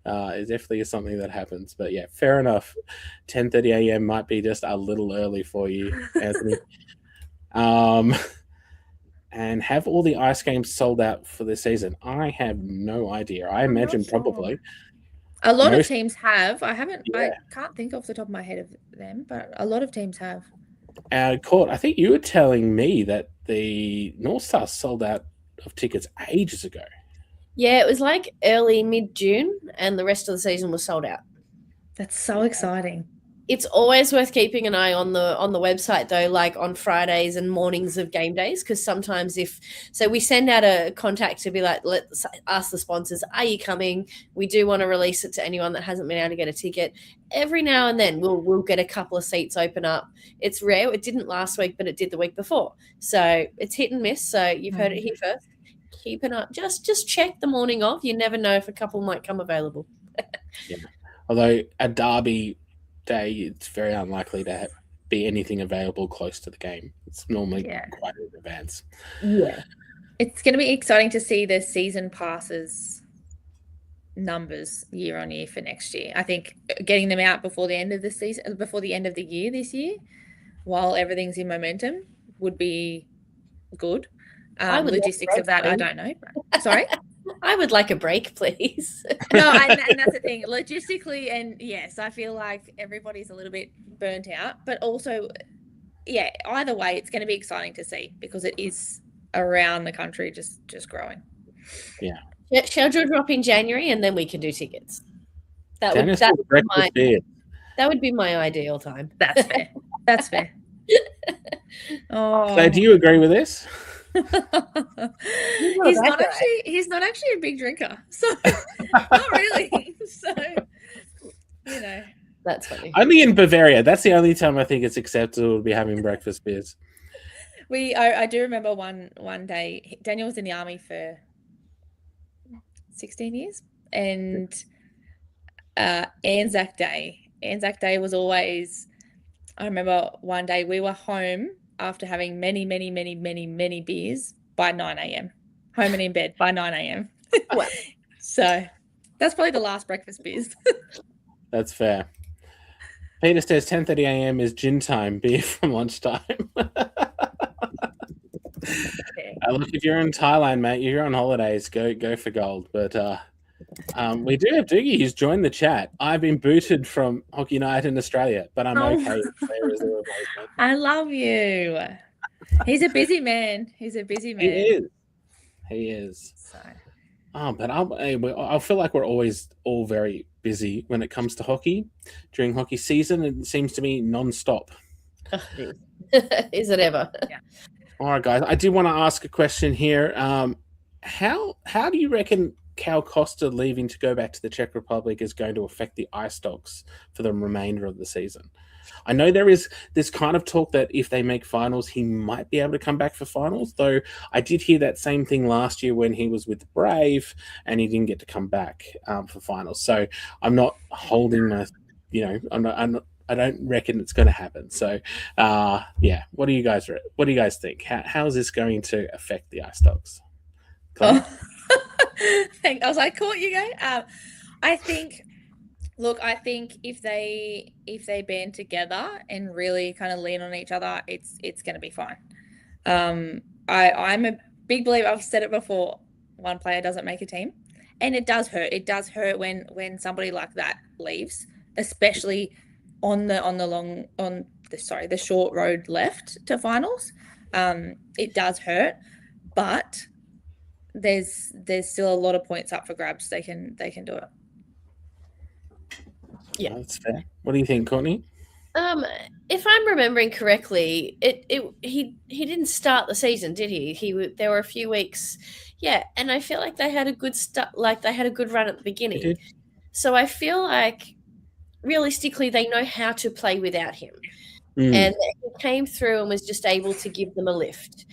it definitely is something that happens. But, yeah, fair enough. 10:30 a.m. might be just a little early for you, Anthony. And have all the ice games sold out for this season? I have no idea. I imagine probably. A lot of teams have. I can't think off the top of my head of them, but a lot of teams have. Court, I think you were telling me that the North Stars sold out of tickets ages ago. Yeah, it was early mid-June, and the rest of the season was sold out. That's so exciting. It's always worth keeping an eye on the website, though, on Fridays and mornings of game days, because sometimes we send out a contact to be let's ask the sponsors, are you coming? We do want to release it to anyone that hasn't been able to get a ticket. Every now and then we'll get a couple of seats open up. It's rare. It didn't last week, but it did the week before. So it's hit and miss. So you've heard it here first. Keep an eye. Just check the morning of. You never know if a couple might come available. Yeah. Although a derby day, it's very unlikely to be anything available close to the game. It's normally quite in advance. Yeah. It's going to be exciting to see the season passes numbers year on year for next year. I think getting them out before the end of the season, before the end of the year this year, while everything's in momentum, would be good. Logistics of that, I don't know. Sorry? I would like a break, please. No, and that's the thing. Logistically, and yes, I feel like everybody's a little bit burnt out. But also, yeah, either way, it's going to be exciting to see because it is around the country just growing. Yeah. Schedule drop in January, and then we can do tickets. That would be my ideal time. That's fair. That's fair. So, do you agree with this? He's not actually a big drinker, so not really. So that's funny. Only in Bavaria. That's the only time I think it's acceptable to be having breakfast beers. I do remember one day Daniel was in the army for 16 years, and Anzac Day was always. I remember one day we were home after having many beers by 9 a.m. Home and in bed by 9 a.m. Wow. So that's probably the last breakfast beers. That's fair. Peter says 10:30 a.m. is gin time, beer from lunchtime. Look, if you're in Thailand, mate, you're on holidays, go for gold. But we do have Doogie who's joined the chat. I've been booted from Hockey Night in Australia, but I'm okay. There is a replacement. I love you. He's a busy man. He's a busy man. He is. So. But I feel like we're always all very busy when it comes to hockey. During hockey season, it seems to be non-stop. Is it ever? Yeah. All right, guys. I do want to ask a question here. How do you reckon Cal Costa leaving to go back to the Czech Republic is going to affect the Ice Dogs for the remainder of the season? I know there is this kind of talk that if they make finals, he might be able to come back for finals, though I did hear that same thing last year when he was with the Brave and he didn't get to come back for finals. So I'm not holding my, I don't reckon it's going to happen. So, what do you guys think? How is this going to affect the Ice Dogs? I was like, caught you going. I think if they band together and really kind of lean on each other, it's going to be fine. I'm a big believer. I've said it before. One player doesn't make a team, and it does hurt. It does hurt when somebody like that leaves, especially on the short road left to finals. It does hurt, but there's still a lot of points up for grabs. They can do it. Yeah, that's fair. What do you think, Courtney? If I'm remembering correctly, he didn't start the season, did he? There were a few weeks, and I feel like they had a good start. Like they had a good run at the beginning. So I feel like realistically they know how to play without him, and he came through and was just able to give them a lift.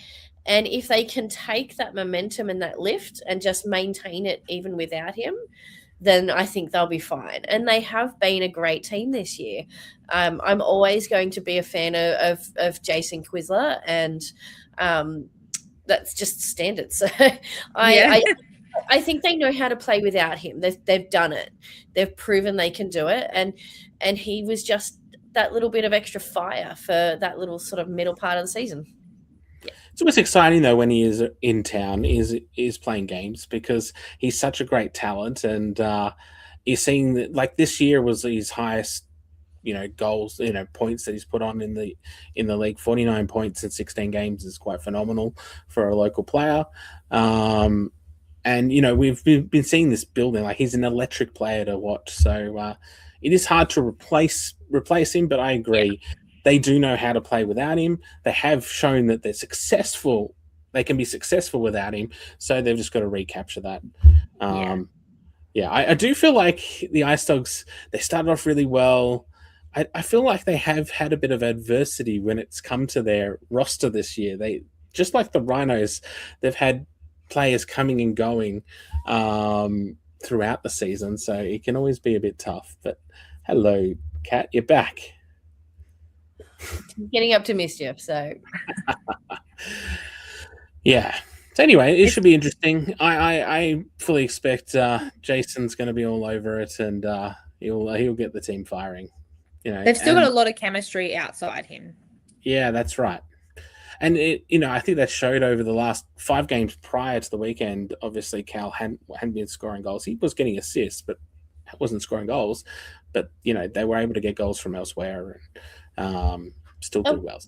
And if they can take that momentum and that lift and just maintain it even without him, then I think they'll be fine. And they have been a great team this year. I'm always going to be a fan of Jason Quisler, and that's just standard. So I think they know how to play without him. They've done it. They've proven they can do it. And he was just that little bit of extra fire for that little sort of middle part of the season. It's always exciting though when he is in town, is playing games, because he's such a great talent, and you're seeing that, like, this year was his highest, goals, points that he's put on in the league. 49 points in 16 games is quite phenomenal for a local player. And we've been seeing this building. Like, he's an electric player to watch. So it is hard to replace him, but I agree. Yeah. They do know how to play without him. They have shown that they're successful. They can be successful without him. So they've just got to recapture that. I do feel like the Ice Dogs, they started off really well. I feel like they have had a bit of adversity when it's come to their roster this year. They, just like the Rhinos, they've had players coming and going throughout the season. So it can always be a bit tough. But hello, Kat, you're back. Getting up to mischief, so yeah. So anyway, it should be interesting. I fully expect Jason's going to be all over it, and he'll get the team firing. They've still got a lot of chemistry outside him. Yeah, that's right. And I think that showed over the last 5 games prior to the weekend. Obviously, Cal hadn't been scoring goals. He was getting assists, but wasn't scoring goals. But they were able to get goals from elsewhere. And, still do well.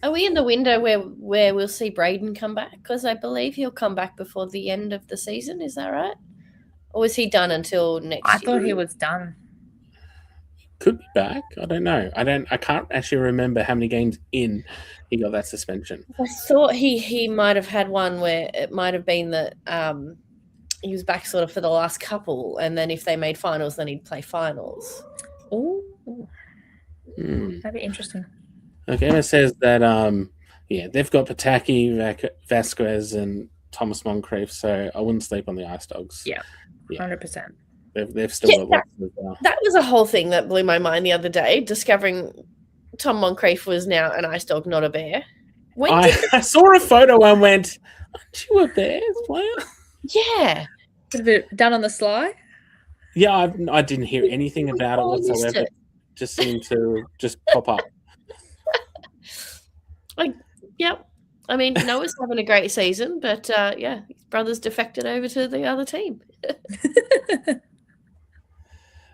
Are we in the window where we'll see Braden come back? Because I believe he'll come back before the end of the season. Is that right? Or was he done until next year? I thought he was done. Could be back. I don't know. I can't actually remember how many games in he got that suspension. I thought he might have had one where it might have been that he was back sort of for the last couple, and then if they made finals, then he'd play finals. Oh, that'd be interesting. Okay, Emma says that Yeah, they've got Pataki, Vasquez, and Thomas Moncrief, so I wouldn't sleep on the Ice Dogs. Yeah, 100%. They've still got lots of. That was a whole thing that blew my mind the other day, discovering Tom Moncrief was now an Ice Dog, not a Bear. I saw a photo and went, "Aren't you a Bears player?" Yeah. A bit done on the sly. Yeah, I didn't hear anything about it whatsoever. Just seemed to just pop up. I mean, Noah's having a great season, but his brother's defected over to the other team.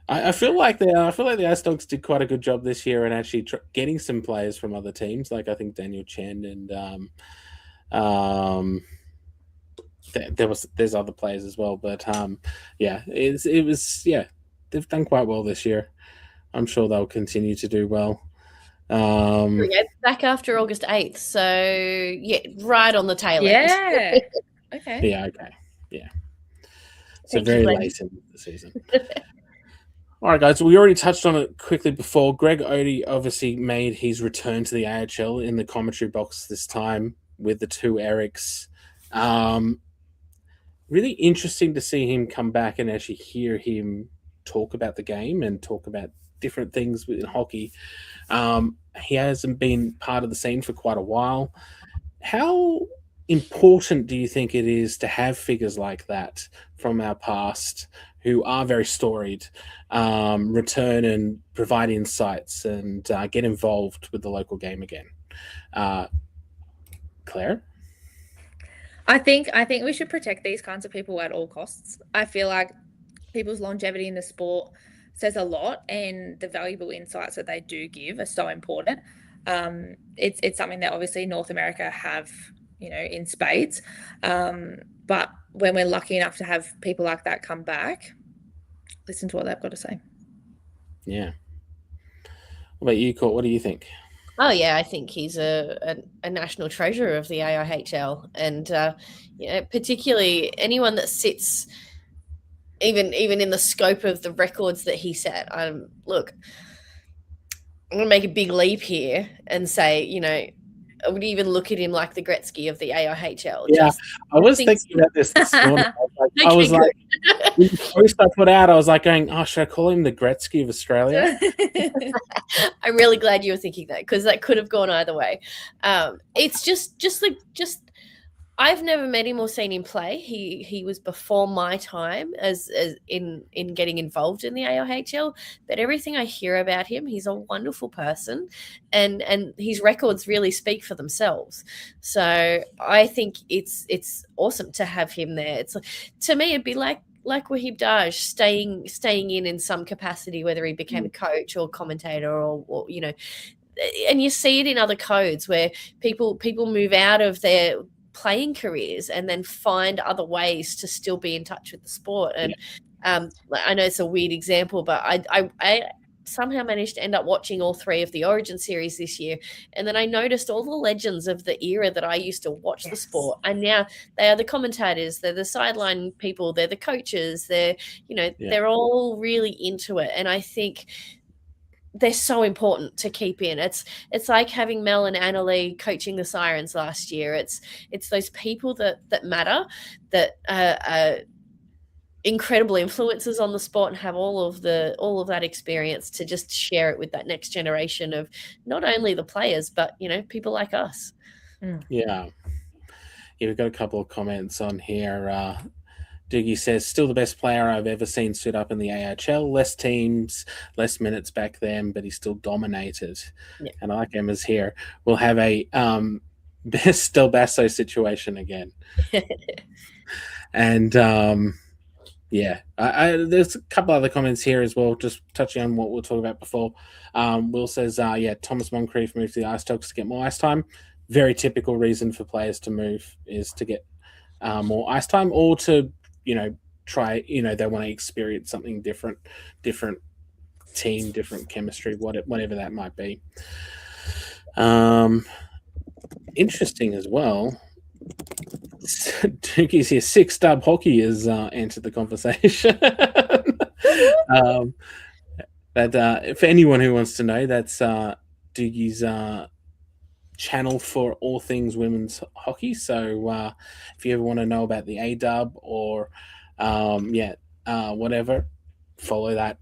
I feel like the Ice Dogs did quite a good job this year and actually getting some players from other teams. Like I think Daniel Chen and there's other players as well. But they've done quite well this year. I'm sure they'll continue to do well. Back after August 8th, so right on the tail end. Okay. Yeah, okay. Yeah. So very late in the season. All right, guys, we already touched on it quickly before. Greg Odie obviously made his return to the AIHL in the commentary box this time with the two Erics. Really interesting to see him come back and actually hear him talk about the game and talk about different things within hockey. He hasn't been part of the scene for quite a while. How important do you think it is to have figures like that from our past who are very storied return and provide insights and get involved with the local game again? Claire? I think we should protect these kinds of people at all costs. I feel like people's longevity in the sport says a lot, and the valuable insights that they do give are so important. It's something that obviously North America have, in spades. But when we're lucky enough to have people like that come back, listen to what they've got to say. Yeah. What about you, Court? What do you think? Oh yeah, I think he's a national treasure of the AIHL, and particularly anyone that sits even in the scope of the records that he set. Look, I'm going to make a big leap here and say, I would even look at him like the Gretzky of the AIHL. Yeah, I was thinking about this morning. I was like, when the post I put out, I was like going, oh, should I call him the Gretzky of Australia? I'm really glad you were thinking that, because that could have gone either way. It's just I've never met him or seen him play. He was before my time as in getting involved in the AIHL. But everything I hear about him, he's a wonderful person, and his records really speak for themselves. So I think it's awesome to have him there. It's to me, it'd be like Wahib Daj staying in some capacity, whether he became a coach or commentator or and you see it in other codes where people move out of their playing careers and then find other ways to still be in touch with the sport. And I know it's a weird example, but I somehow managed to end up watching all 3 of the Origin series this year, and then I noticed all the legends of the era that I used to watch the sport, and now they are the commentators, they're the sideline people, they're the coaches, they're they're all really into it, and I think they're so important to keep in. It's like having Mel and Annalie coaching the Sirens last year. It's those people that matter, that are incredible influences on the sport and have all of that experience to just share it with that next generation of not only the players, but people like us. Yeah, we've got a couple of comments on here. Doogie says, still the best player I've ever seen suit up in the AHL. Less teams, less minutes back then, but he still dominated. Yeah. And I like Emma's here. We'll have a best Del Basso situation again. And there's a couple other comments here as well, just touching on what we were talking about before. Will says, Thomas Moncrief moved to the Ice Dogs to get more ice time. Very typical reason for players to move is to get more ice time, or to try, they want to experience something different team, different chemistry, whatever that might be. Interesting as well. Dookie's here. 6 dub hockey has entered the conversation. For anyone who wants to know, that's Doogie's channel for all things women's hockey. So if you ever want to know about the A-Dub or whatever, follow that.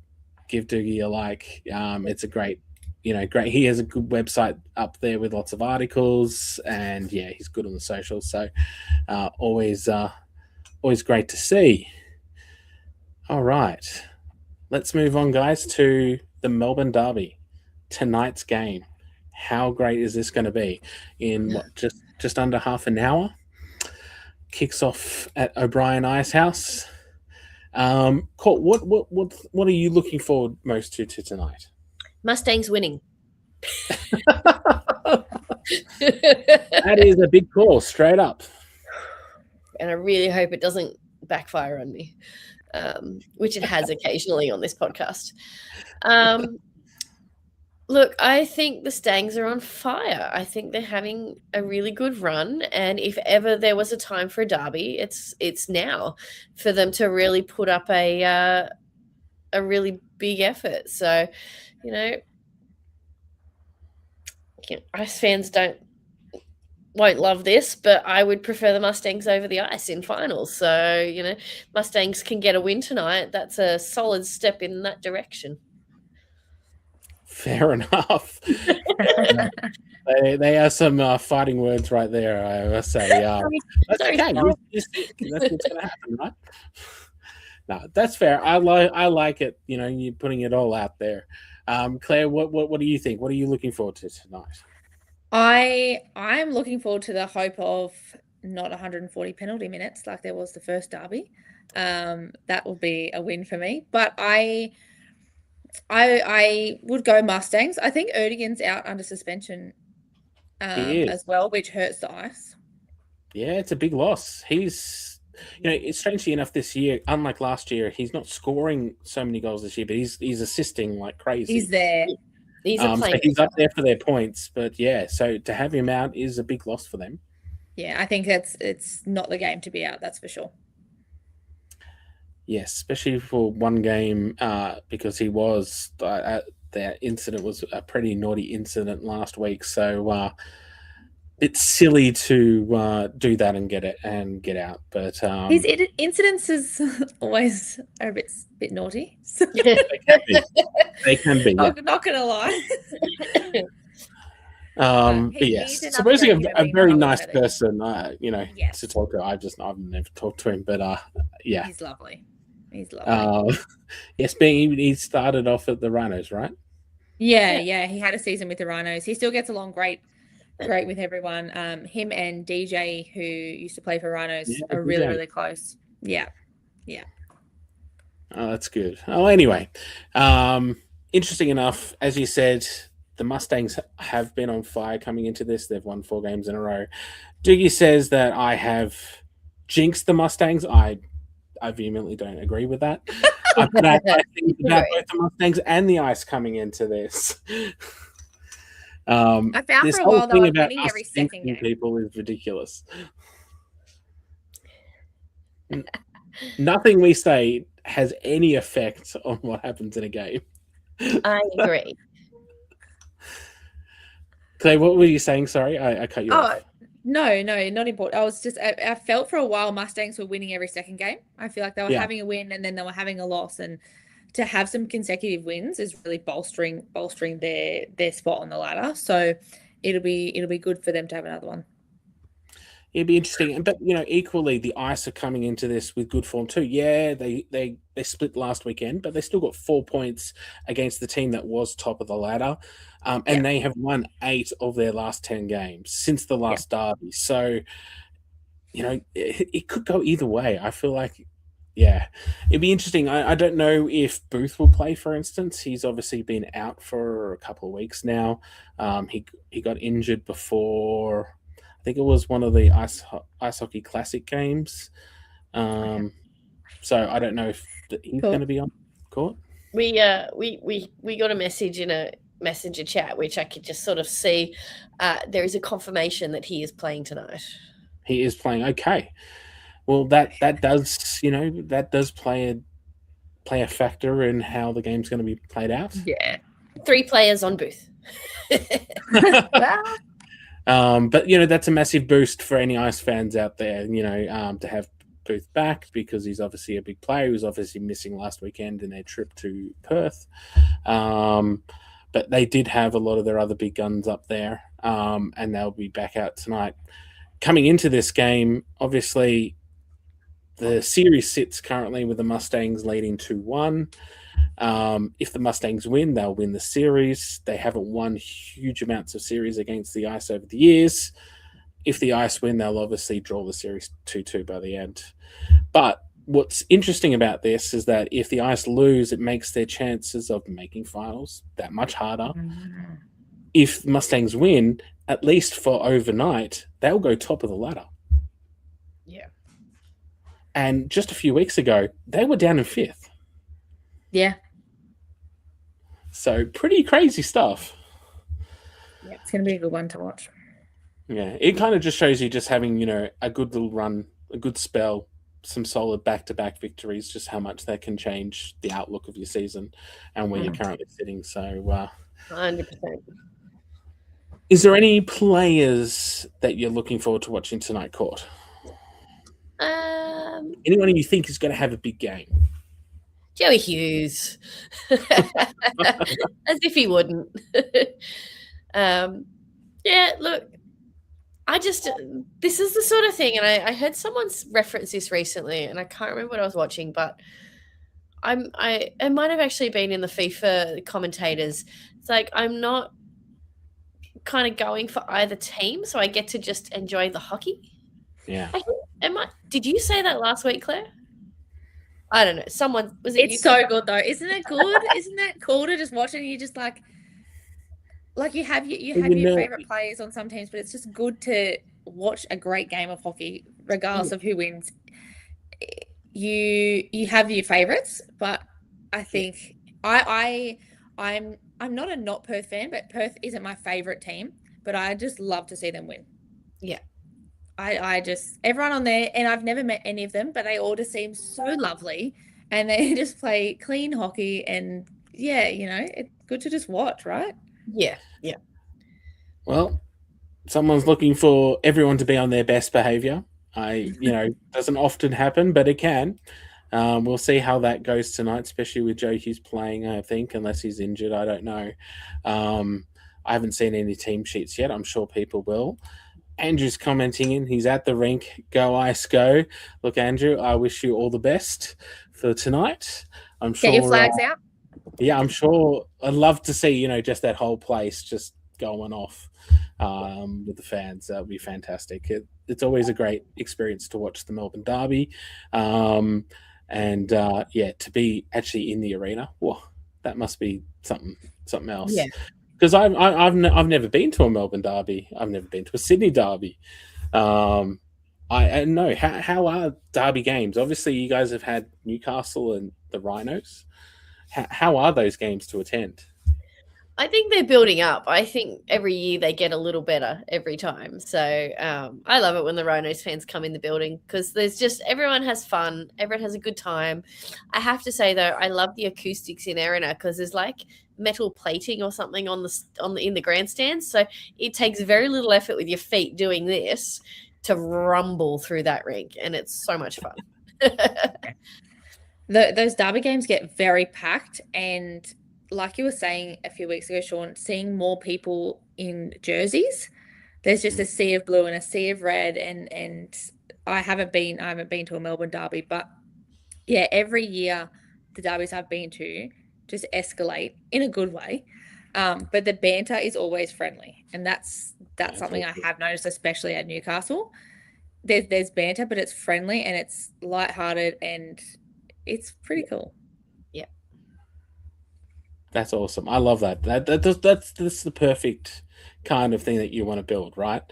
Give Doogie a like. It's a great. Great. He has a good website up there with lots of articles, and he's good on the socials. So always great to see. All right, let's move on, guys, to the Melbourne Derby, tonight's game. How great is this going to be? In just under half an hour, kicks off at O'Brien Ice House. Court, what are you looking forward most to tonight? Mustangs winning. That is a big call, straight up. And I really hope it doesn't backfire on me, which it has occasionally on this podcast. Look, I think the Stangs are on fire. I think they're having a really good run, and if ever there was a time for a derby, it's now for them to really put up a really big effort. So, Ice fans won't love this, but I would prefer the Mustangs over the Ice in finals. So, Mustangs can get a win tonight. That's a solid step in that direction. Fair enough. They are some fighting words right there, I must say. That's okay. That's what's going to happen, right? No, that's fair. I like it. You're putting it all out there. Claire, what do you think? What are you looking forward to tonight? I'm looking forward to the hope of not 140 penalty minutes like there was the first derby. That will be a win for me. But I would go Mustangs. I think Erdogan's out under suspension as well, which hurts the Ice. Yeah, it's a big loss. He's, it's strangely enough this year, unlike last year, he's not scoring so many goals this year, but he's assisting like crazy. He's there. He's he's up there for their points, but so to have him out is a big loss for them. Yeah, I think it's not the game to be out, that's for sure. Yes, especially for one game, because he was that incident was a pretty naughty incident last week. So it's silly to do that and get out. But his incidences always are a bit naughty. So. They can be. Not gonna lie. But yes, supposedly a very nice person. Yes. To talk to. I've never talked to him, but yeah, he's lovely. He's lovely. Yes, he started off at the Rhinos, right? Yeah. He had a season with the Rhinos. He still gets along great with everyone. Him and DJ, who used to play for Rhinos, are really, really close. Yeah. Oh, that's good. Oh, anyway, interesting enough, as you said, the Mustangs have been on fire coming into this. They've won 4 games in a row. Doogie says that I have jinxed the Mustangs. I vehemently don't agree with that. I think about both the Mustangs and the Ice coming into this. I found this for a whole while thing they were about winning us every second game. People is ridiculous. Nothing we say has any effect on what happens in a game. I agree. Clay, what were you saying? Sorry, I cut you off. No, not important. I felt for a while Mustangs were winning every second game. I feel like they were having a win and then they were having a loss, and to have some consecutive wins is really bolstering their spot on the ladder. So it'll be good for them to have another one. It'd be interesting, but equally the Ice are coming into this with good form too. Yeah, they split last weekend, but they still got 4 points against the team that was top of the ladder, and they have won 8 of their last 10 games since the last derby. So, it could go either way. I feel like, it'd be interesting. I don't know if Booth will play, for instance. He's obviously been out for a couple of weeks now. He got injured before. I think it was one of the ice hockey classic games. So I don't know if he's going to be on court. We got a message in a messenger chat, which I could just sort of see. There is a confirmation that he is playing tonight. He is playing. Okay. Well, that does that does play a factor in how the game's going to be played out. Yeah, 3 players on Booth. But that's a massive boost for any Ice fans out there. To have Booth back, because he's obviously a big player. He was obviously missing last weekend in their trip to Perth. But they did have a lot of their other big guns up there, and they'll be back out tonight. Coming into this game, obviously, the series sits currently with the Mustangs leading 2-1. If the Mustangs win, they'll win the series. They haven't won huge amounts of series against the Ice over the years. If the Ice win, they'll obviously draw the series 2-2 by the end. But what's interesting about this is that if the Ice lose, it makes their chances of making finals that much harder. Mm-hmm. If Mustangs win, at least for overnight, they'll go top of the ladder. Yeah. And just a few weeks ago, they were down in 5th. Yeah. So pretty crazy stuff. Yeah, it's going to be a good one to watch. Yeah, it kind of just shows you just having, a good little run, a good spell, some solid back-to-back victories, just how much that can change the outlook of your season and where you're currently sitting. So, 100%. Is there any players that you're looking forward to watching tonight, Court? Anyone you think is going to have a big game? Joey Hughes. As if he wouldn't. Yeah, look, this is the sort of thing, and I heard someone reference this recently, and I can't remember what I was watching, but it might have actually been in the FIFA commentators. It's like, I'm not kind of going for either team, so I get to just enjoy the hockey. Yeah. Did you say that last week, Claire? I don't know. Someone was it? It's so good though, isn't it? Good, isn't that cool to just watch and you just like you have your favorite players on some teams, but it's just good to watch a great game of hockey, regardless of who wins. You have your favorites, but I think I'm not a not Perth fan, but Perth isn't my favorite team. But I just love to see them win. Yeah. I just, everyone on there, and I've never met any of them, but they all just seem so lovely and they just play clean hockey, and yeah, it's good to just watch, right? Yeah. Yeah. Well, someone's looking for everyone to be on their best behavior. Doesn't often happen, but it can. We'll see how that goes tonight, especially with Joe Hughes playing, I think, unless he's injured. I don't know. I haven't seen any team sheets yet. I'm sure people will. Andrew's commenting in. He's at the rink. Go Ice, go. Look, Andrew, I wish you all the best for tonight. I'm sure. Get your flags out. Yeah, I'm sure. I'd love to see, just that whole place just going off with the fans. That would be fantastic. It's always a great experience to watch the Melbourne Derby. To be actually in the arena, whoa, that must be something else. Yeah. Because I've never been to a Melbourne Derby. I've never been to a Sydney Derby. I know how are Derby games? Obviously, you guys have had Newcastle and the Rhinos. How are those games to attend? I think they're building up. I think every year they get a little better every time. So I love it when the Rhinos fans come in the building, because there's just, everyone has fun. Everyone has a good time. I have to say though, I love the acoustics in arena, because there's like metal plating or something in the grandstands. So it takes very little effort with your feet doing this to rumble through that rink, and it's so much fun. Those Derby games get very packed, and like you were saying a few weeks ago, Sean, seeing more people in jerseys, there's just a sea of blue and a sea of red, and I haven't been to a Melbourne Derby, but yeah, every year the derbies I've been to just escalate in a good way, but the banter is always friendly, and that's something I have noticed, especially at Newcastle. There's banter, but it's friendly and it's lighthearted, and it's pretty cool. Yeah. That's awesome. I love that. That's the perfect kind of thing that you want to build, right?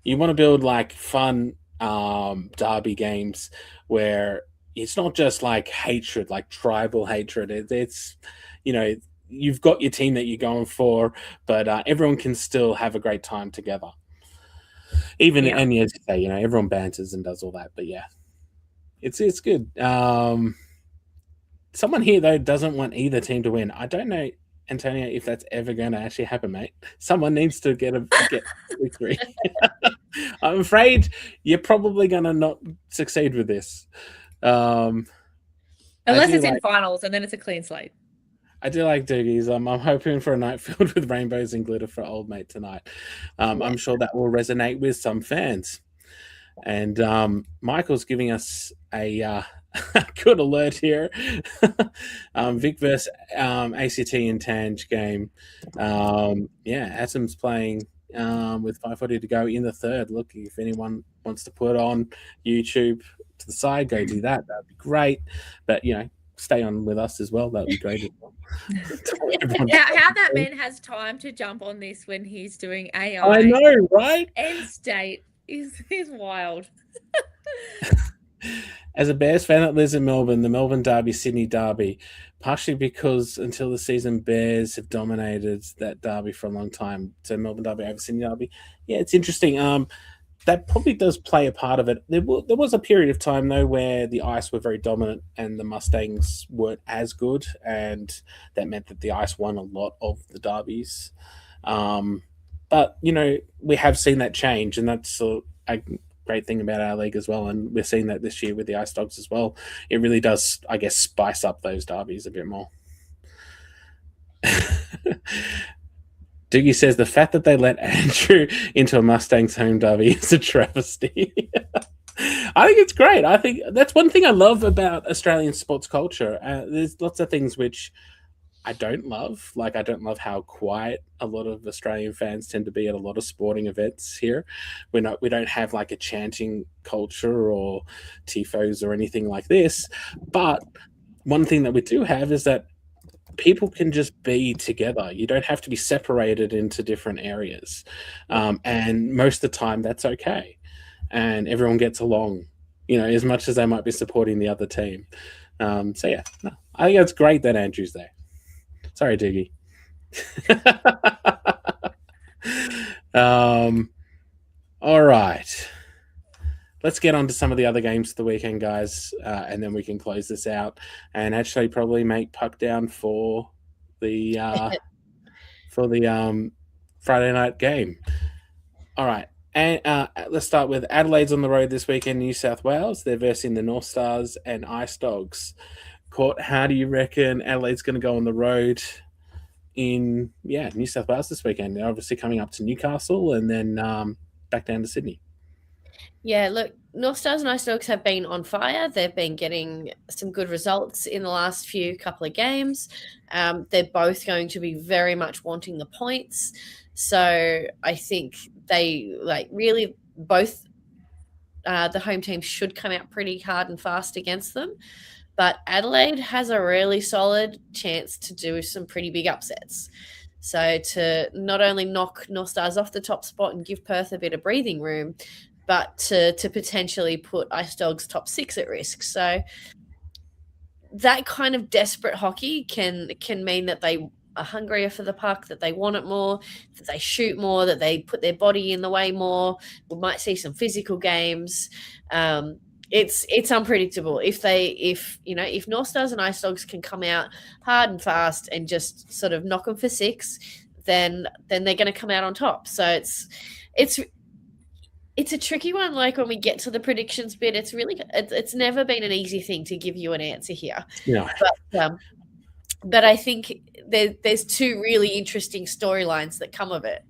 You want to build like fun derby games where it's not just like hatred, like tribal hatred. It's you've got your team that you're going for, but everyone can still have a great time together. And as you say, everyone banters and does all that, but yeah, it's good. Someone here though doesn't want either team to win. I don't know Antonio, if that's ever going to actually happen, mate. Someone needs to get victory. I'm afraid you're probably going to not succeed with this. Unless it's in finals, and then it's a clean slate. I do like Doogies. I'm hoping for a night filled with rainbows and glitter for old mate tonight. I'm sure that will resonate with some fans. And Michael's giving us a good alert here. Vic versus ACT and Tange game. Atom's playing with 5:40 to go in the third. Look, if anyone wants to put on YouTube to the side, go do that. That'd be great. But, stay on with us as well. That would be great as well. How that man has time to jump on this when he's doing AI. I know, right? End state is wild. As a Bears fan that lives in Melbourne, the Melbourne Derby, Sydney Derby, partially because until the season, Bears have dominated that derby for a long time. So Melbourne Derby over Sydney Derby. Yeah, it's interesting. That probably does play a part of it. There was a period of time, though, where the Ice were very dominant and the Mustangs weren't as good, and that meant that the Ice won a lot of the derbies. But, we have seen that change, and that's a great thing about our league as well, and we're seeing that this year with the Ice Dogs as well. It really does, I guess, spice up those derbies a bit more. Doogie says the fact that they let Andrew into a Mustangs home derby is a travesty. I think it's great. I think that's one thing I love about Australian sports culture. There's lots of things which I don't love. Like, I don't love how quiet a lot of Australian fans tend to be at a lot of sporting events here. We don't have like a chanting culture or tifos or anything like this. But one thing that we do have is that people can just be together. You don't have to be separated into different areas. And most of the time that's okay. And everyone gets along, as much as they might be supporting the other team. I think it's great that Andrew's there. Sorry, Diggy. All right. Let's get on to some of the other games of the weekend, guys, and then we can close this out and actually probably make puck down for the Friday night game. All right, and let's start with Adelaide's on the road this weekend, New South Wales. They're versing the North Stars and Ice Dogs. Court, how do you reckon Adelaide's going to go on the road in New South Wales this weekend? They're obviously coming up to Newcastle and then back down to Sydney. Yeah, look, North Stars and Ice Dogs have been on fire. They've been getting some good results in the last couple of games. They're both going to be very much wanting the points. So I think they really both the home team should come out pretty hard and fast against them. But Adelaide has a really solid chance to do some pretty big upsets. So to not only knock North Stars off the top spot and give Perth a bit of breathing room, but to potentially put Ice Dogs top 6 at risk. So that kind of desperate hockey can mean that they are hungrier for the puck, that they want it more, that they shoot more, that they put their body in the way more. We might see some physical games. It's unpredictable. If North Stars and Ice Dogs can come out hard and fast and just sort of knock them for 6, then they're going to come out on top. So it's a tricky one. Like when we get to the predictions bit, it's never been an easy thing to give you an answer here. Yeah. But I think there's two really interesting storylines that come of it.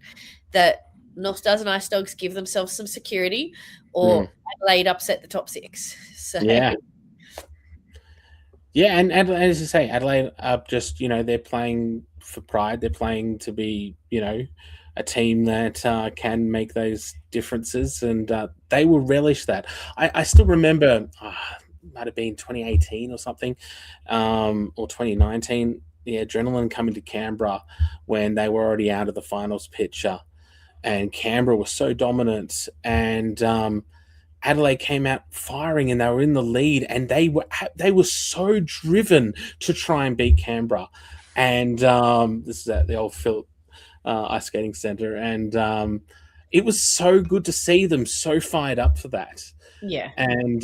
That North Stars and Ice Dogs give themselves some security, or Adelaide upset the top 6. So yeah, and Adelaide, as you say, Adelaide are just they're playing for pride. They're playing to be a team that can make those differences, and they will relish that. I still remember, might have been 2018 or something, or 2019, the adrenaline coming to Canberra when they were already out of the finals picture, and Canberra was so dominant, and Adelaide came out firing, and they were in the lead, and they were so driven to try and beat Canberra. And this is at the old Phillip Ice Skating Centre, and it was so good to see them so fired up for that. Yeah. And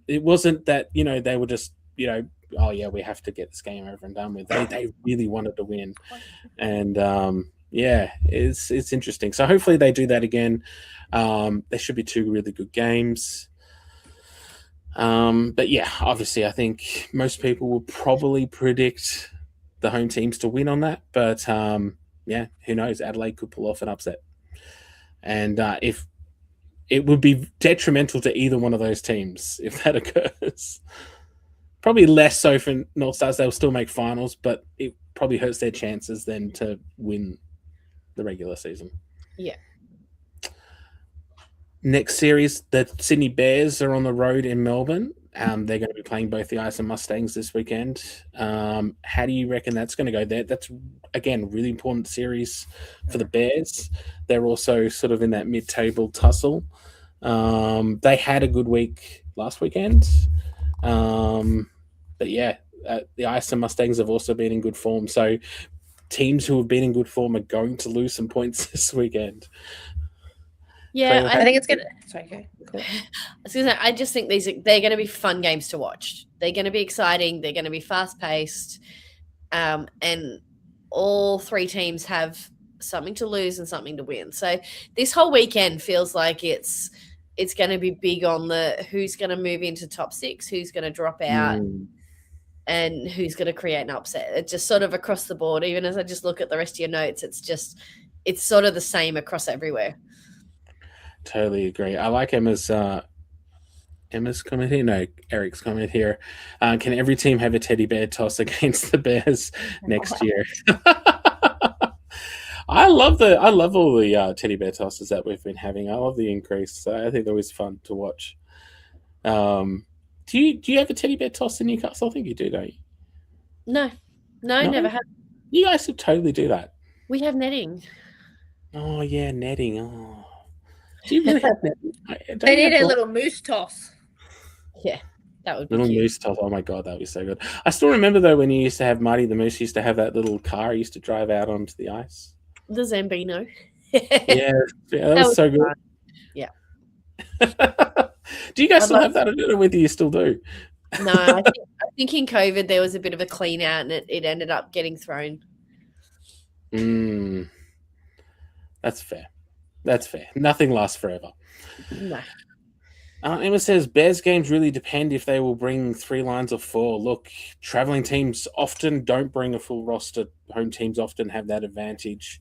it wasn't that they were just oh yeah, we have to get this game over and done with. They really wanted to win, and yeah, it's interesting. So hopefully they do that again. There should be 2 really good games. But yeah, obviously, I think most people will probably predict the home teams to win on that. But yeah, who knows? Adelaide could pull off an upset, and if it would be detrimental to either one of those teams if that occurs. Probably less so for North Stars; they'll still make finals, but it probably hurts their chances then to win the regular season. Yeah. Next series, the Sydney Bears are on the road in Melbourne. They're going to be playing both the Ice and Mustangs this weekend. How do you reckon that's going to go there? That's, again, really important series for the Bears. They're also sort of in that mid-table tussle. They had a good week last weekend. But yeah, the Ice and Mustangs have also been in good form. So teams who have been in good form are going to lose some points this weekend. Yeah, I think it's gonna. Sorry, okay, cool. I just think they're going to be fun games to watch. They're going to be exciting. They're going to be fast paced, and all 3 teams have something to lose and something to win. So this whole weekend feels like it's going to be big on the who's going to move into top 6, who's going to drop out, and who's going to create an upset. It's just sort of across the board. Even as I just look at the rest of your notes, it's sort of the same across everywhere. Totally agree. I like Emma's comment here. No, Eric's comment here. Can every team have a teddy bear toss against the Bears next year? I love all the teddy bear tosses that we've been having. I love the increase. I think they're always fun to watch. Do you have a teddy bear toss in Newcastle? I think you do, don't you? No, never have. You guys should totally do that. We have netting. Oh yeah, netting. Oh. Do you really have netting? They need a little moose toss. Yeah, that would be little cute. Moose toss. Oh my god, that would be so good. I still remember though when you used to have Marty the Moose used to have that little car he used to drive out onto the ice. The Zambino. yeah, that was so good. Fun. Yeah. Do you guys still have that? I don't know whether you still do. No, I think in COVID there was a bit of a clean out and it ended up getting thrown. That's fair. That's fair. Nothing lasts forever. No. Emma says Bears games really depend if they will bring 3 lines of 4. Look, traveling teams often don't bring a full roster. Home teams often have that advantage.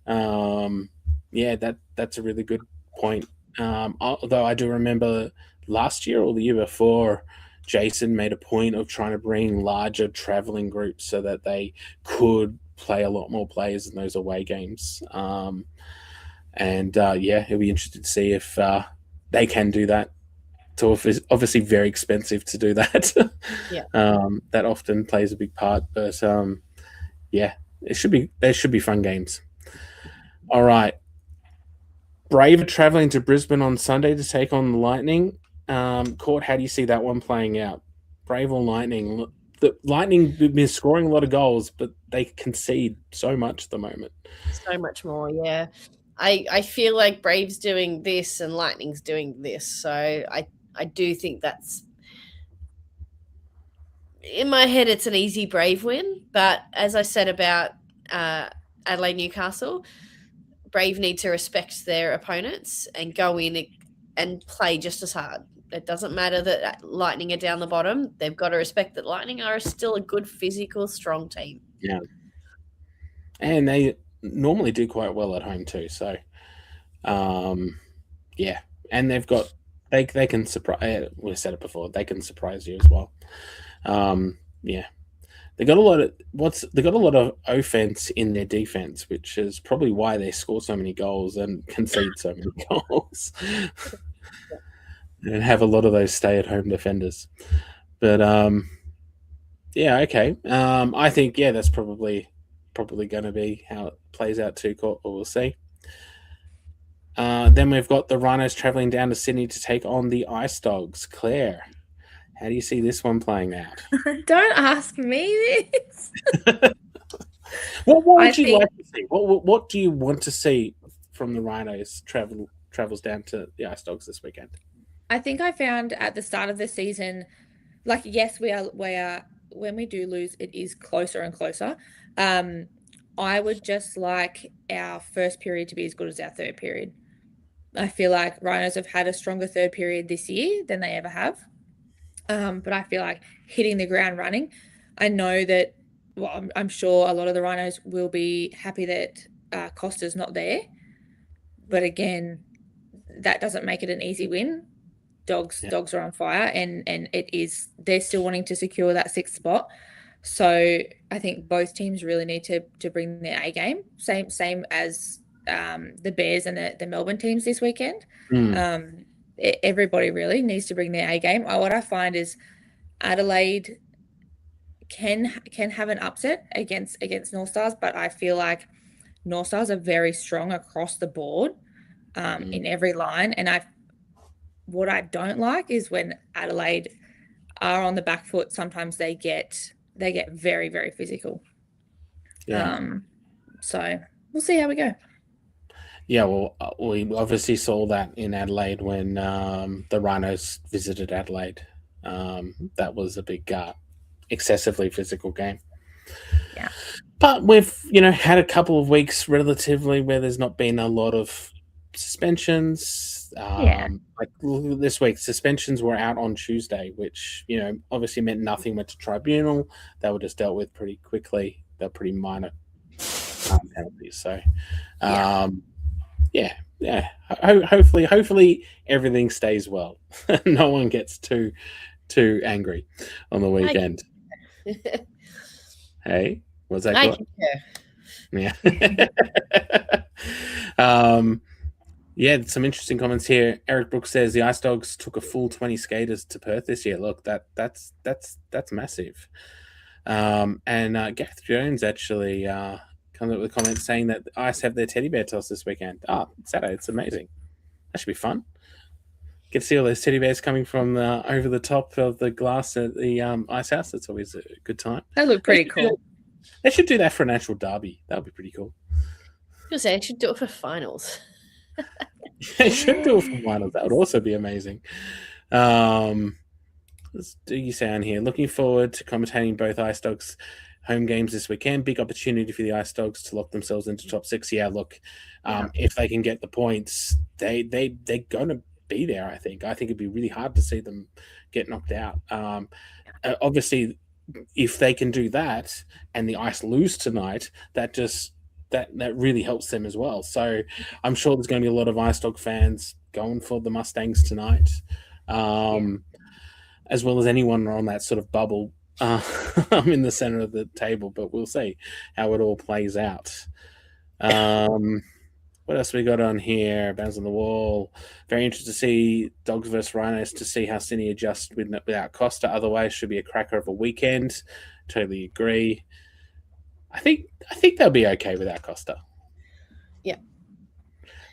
Yeah, that's a really good point. Although I do remember last year or the year before, Jason made a point of trying to bring larger traveling groups so that they could play a lot more players in those away games. Yeah, it'll be interesting to see if they can do that. So it's obviously very expensive to do that. Yeah. That often plays a big part, but yeah, there should be fun games. All right. Brave are traveling to Brisbane on Sunday to take on the Lightning. Court, how do you see that one playing out? Brave or Lightning? The Lightning have been scoring a lot of goals, but they concede so much at the moment. So much more, yeah. I feel like Brave's doing this and Lightning's doing this. So I do think that's, in my head, it's an easy Brave win. But as I said about Adelaide Newcastle, Brave need to respect their opponents and go in and play just as hard. It doesn't matter that Lightning are down the bottom. They've got to respect that Lightning are still a good, physical, strong team. Yeah. And they normally do quite well at home too. So, yeah. And they've got, they can surprise, we said it before, they can surprise you as well. Yeah. They got a lot of offense in their defense, which is probably why they score so many goals and concede so many goals. And have a lot of those stay-at-home defenders. But yeah, okay. I think that's probably going to be how it plays out too. We'll see. Then we've got the Rhinos traveling down to Sydney to take on the Ice Dogs. Claire, how do you see this one playing out? Don't ask me this. What would you like to see? What do you want to see from the Rhinos travels down to the Ice Dogs this weekend? I think I found at the start of the season, like, yes, we are do lose, it is closer and closer. I would just like our first period to be as good as our third period. I feel like Rhinos have had a stronger third period this year than they ever have. But I feel like hitting the ground running. I know that, well, I'm sure a lot of the Rhinos will be happy that Costa's not there. But again, that doesn't make it an easy win. Dogs are on fire, and they're still wanting to secure that 6th spot. So I think both teams really need to bring their A game. Same as the Bears and the Melbourne teams this weekend. Everybody really needs to bring their A game. What I find is Adelaide can have an upset against North Stars, but I feel like North Stars are very strong across the board in every line. And what I don't like is when Adelaide are on the back foot, sometimes they get very, very physical. So we'll see how we go. Yeah, well, we obviously saw that in Adelaide when the Rhinos visited Adelaide. That was a big, excessively physical game. Yeah. But we've, had a couple of weeks relatively where there's not been a lot of suspensions. Like this week, suspensions were out on Tuesday, which, obviously meant nothing went to tribunal. They were just dealt with pretty quickly. They're pretty minor penalties. So, hopefully everything stays well. No one gets too angry on the weekend. Hey, what's that? Yeah. Some interesting comments here. Eric Brooks says the Ice Dogs took a full 20 skaters to Perth this year. Look, that's massive. And Gareth Jones actually comes up with a comment saying that the Ice have their teddy bear toss this weekend. Saturday. It's amazing. That should be fun. Get to see all those teddy bears coming from over the top of the glass at the Ice House. That's always a good time. That look pretty cool. They should do that for a national derby. That would be pretty cool. I was saying, they should do it for finals. They should do it for finals. That would also be amazing. Let's do you sound here. Looking forward to commentating both Ice Dogs home games this weekend. Big opportunity for the Ice Dogs to lock themselves into top 6. Yeah, look, if they can get the points, they're going to be there. I think it'd be really hard to see them get knocked out. Obviously, if they can do that and the Ice lose tonight, that really helps them as well. So I'm sure there's going to be a lot of Ice Dog fans going for the Mustangs tonight, as well as anyone on that sort of bubble. I'm in the center of the table, but we'll see how it all plays out. What else we got on here? Bounce on the wall. Very interested to see Dogs versus Rhinos to see how Sydney adjusts without Costa. Otherwise, should be a cracker of a weekend. Totally agree. I think they'll be okay without Costa. Yeah.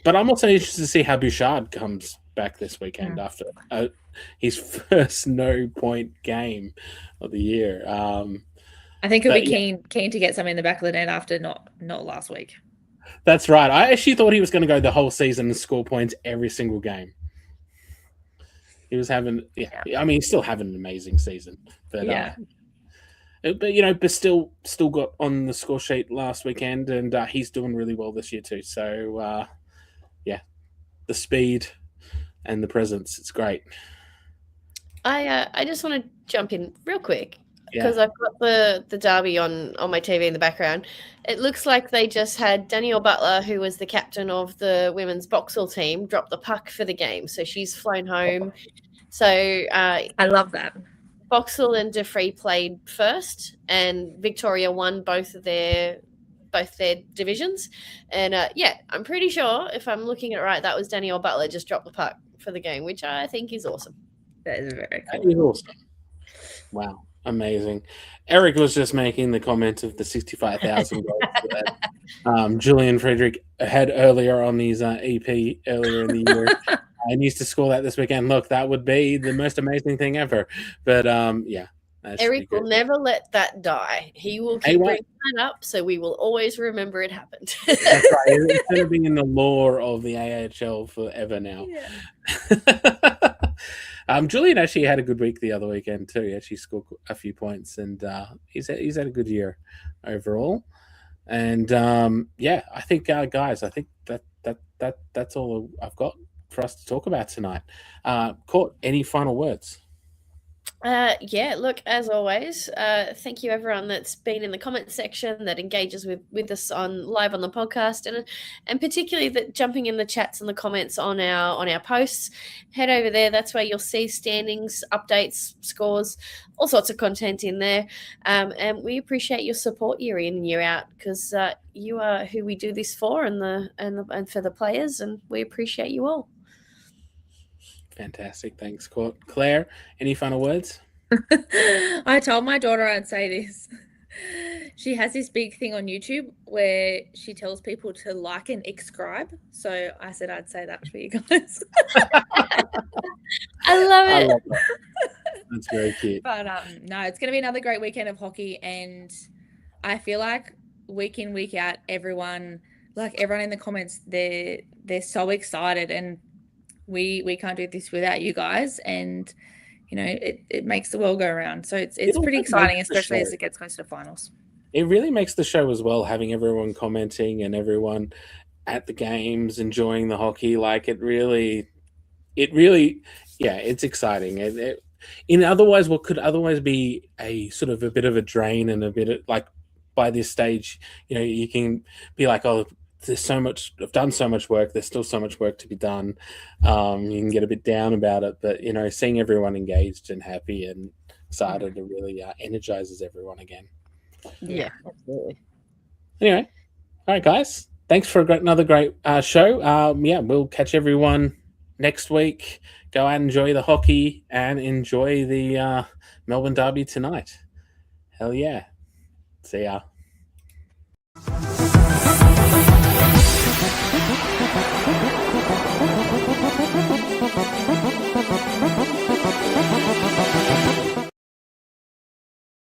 But I'm also interested to see how Bouchard comes back this weekend after his first no-point game of the year. I think he'll be keen to get something in the back of the net after not last week. That's right. I actually thought he was going to go the whole season and score points every single game. He was having, I mean, he's still having an amazing season. But but still got on the score sheet last weekend, and he's doing really well this year too. So, the speed and the presence, it's great. I just want to jump in real quick because I've got the derby on my TV in the background. It looks like they just had Danielle Butler, who was the captain of the women's Boxall team, drop the puck for the game. So she's flown home. So I love that. Boxall and Defree played first, and Victoria won both their divisions. And I'm pretty sure, if I'm looking at it right, that was Danielle Butler just dropped the puck for the game, which I think is awesome. That is very cool. That is awesome. Wow, amazing. Eric was just making the comment of the 65,000 goals that Julian Frederick had earlier on his EP earlier in the year. He needs to score that this weekend. Look, that would be the most amazing thing ever. But That should be Eric will good. never let that die. He will He keep won't. bringing that up, so we will always remember it happened. That's right. It's going to be in the lore of the AIHL forever now. Julian actually had a good week the other weekend too. He actually scored a few points, and he's had a good year overall. And I think guys, I think that's all I've got for us to talk about tonight. Court, any final words? Look, as always, thank you everyone that's been in the comment section, that engages with us on live on the podcast, and particularly that jumping in the chats and the comments on our posts. Head over there. That's where you'll see standings, updates, scores, all sorts of content in there. And we appreciate your support year in and year out, because you are who we do this for, and for the players, and we appreciate you all. Fantastic. Thanks, Court. Claire, any final words? I told my daughter I'd say this. She has this big thing on YouTube where she tells people to like and subscribe. So I said I'd say that for you guys. I love it. love that. That's very cute. But no, it's going to be another great weekend of hockey. And I feel like week in, week out, everyone in the comments, they're so excited. And we can't do this without you guys, and it makes the world go around. So it's pretty exciting, especially as it gets closer to finals. It really makes the show as well, having everyone commenting and everyone at the games enjoying the hockey. Like it really, it's exciting. Otherwise, what could otherwise be a sort of a bit of a drain, and a bit of, like, by this stage, you can be like, oh, there's so much, I've done so much work, there's still so much work to be done. You can get a bit down about it, but seeing everyone engaged and happy and excited, it really energizes everyone again. Yeah, absolutely. Anyway, all right, guys, thanks for another great show. We'll catch everyone next week. Go out and enjoy the hockey and enjoy the Melbourne Derby tonight. Hell yeah. See ya. Thank you.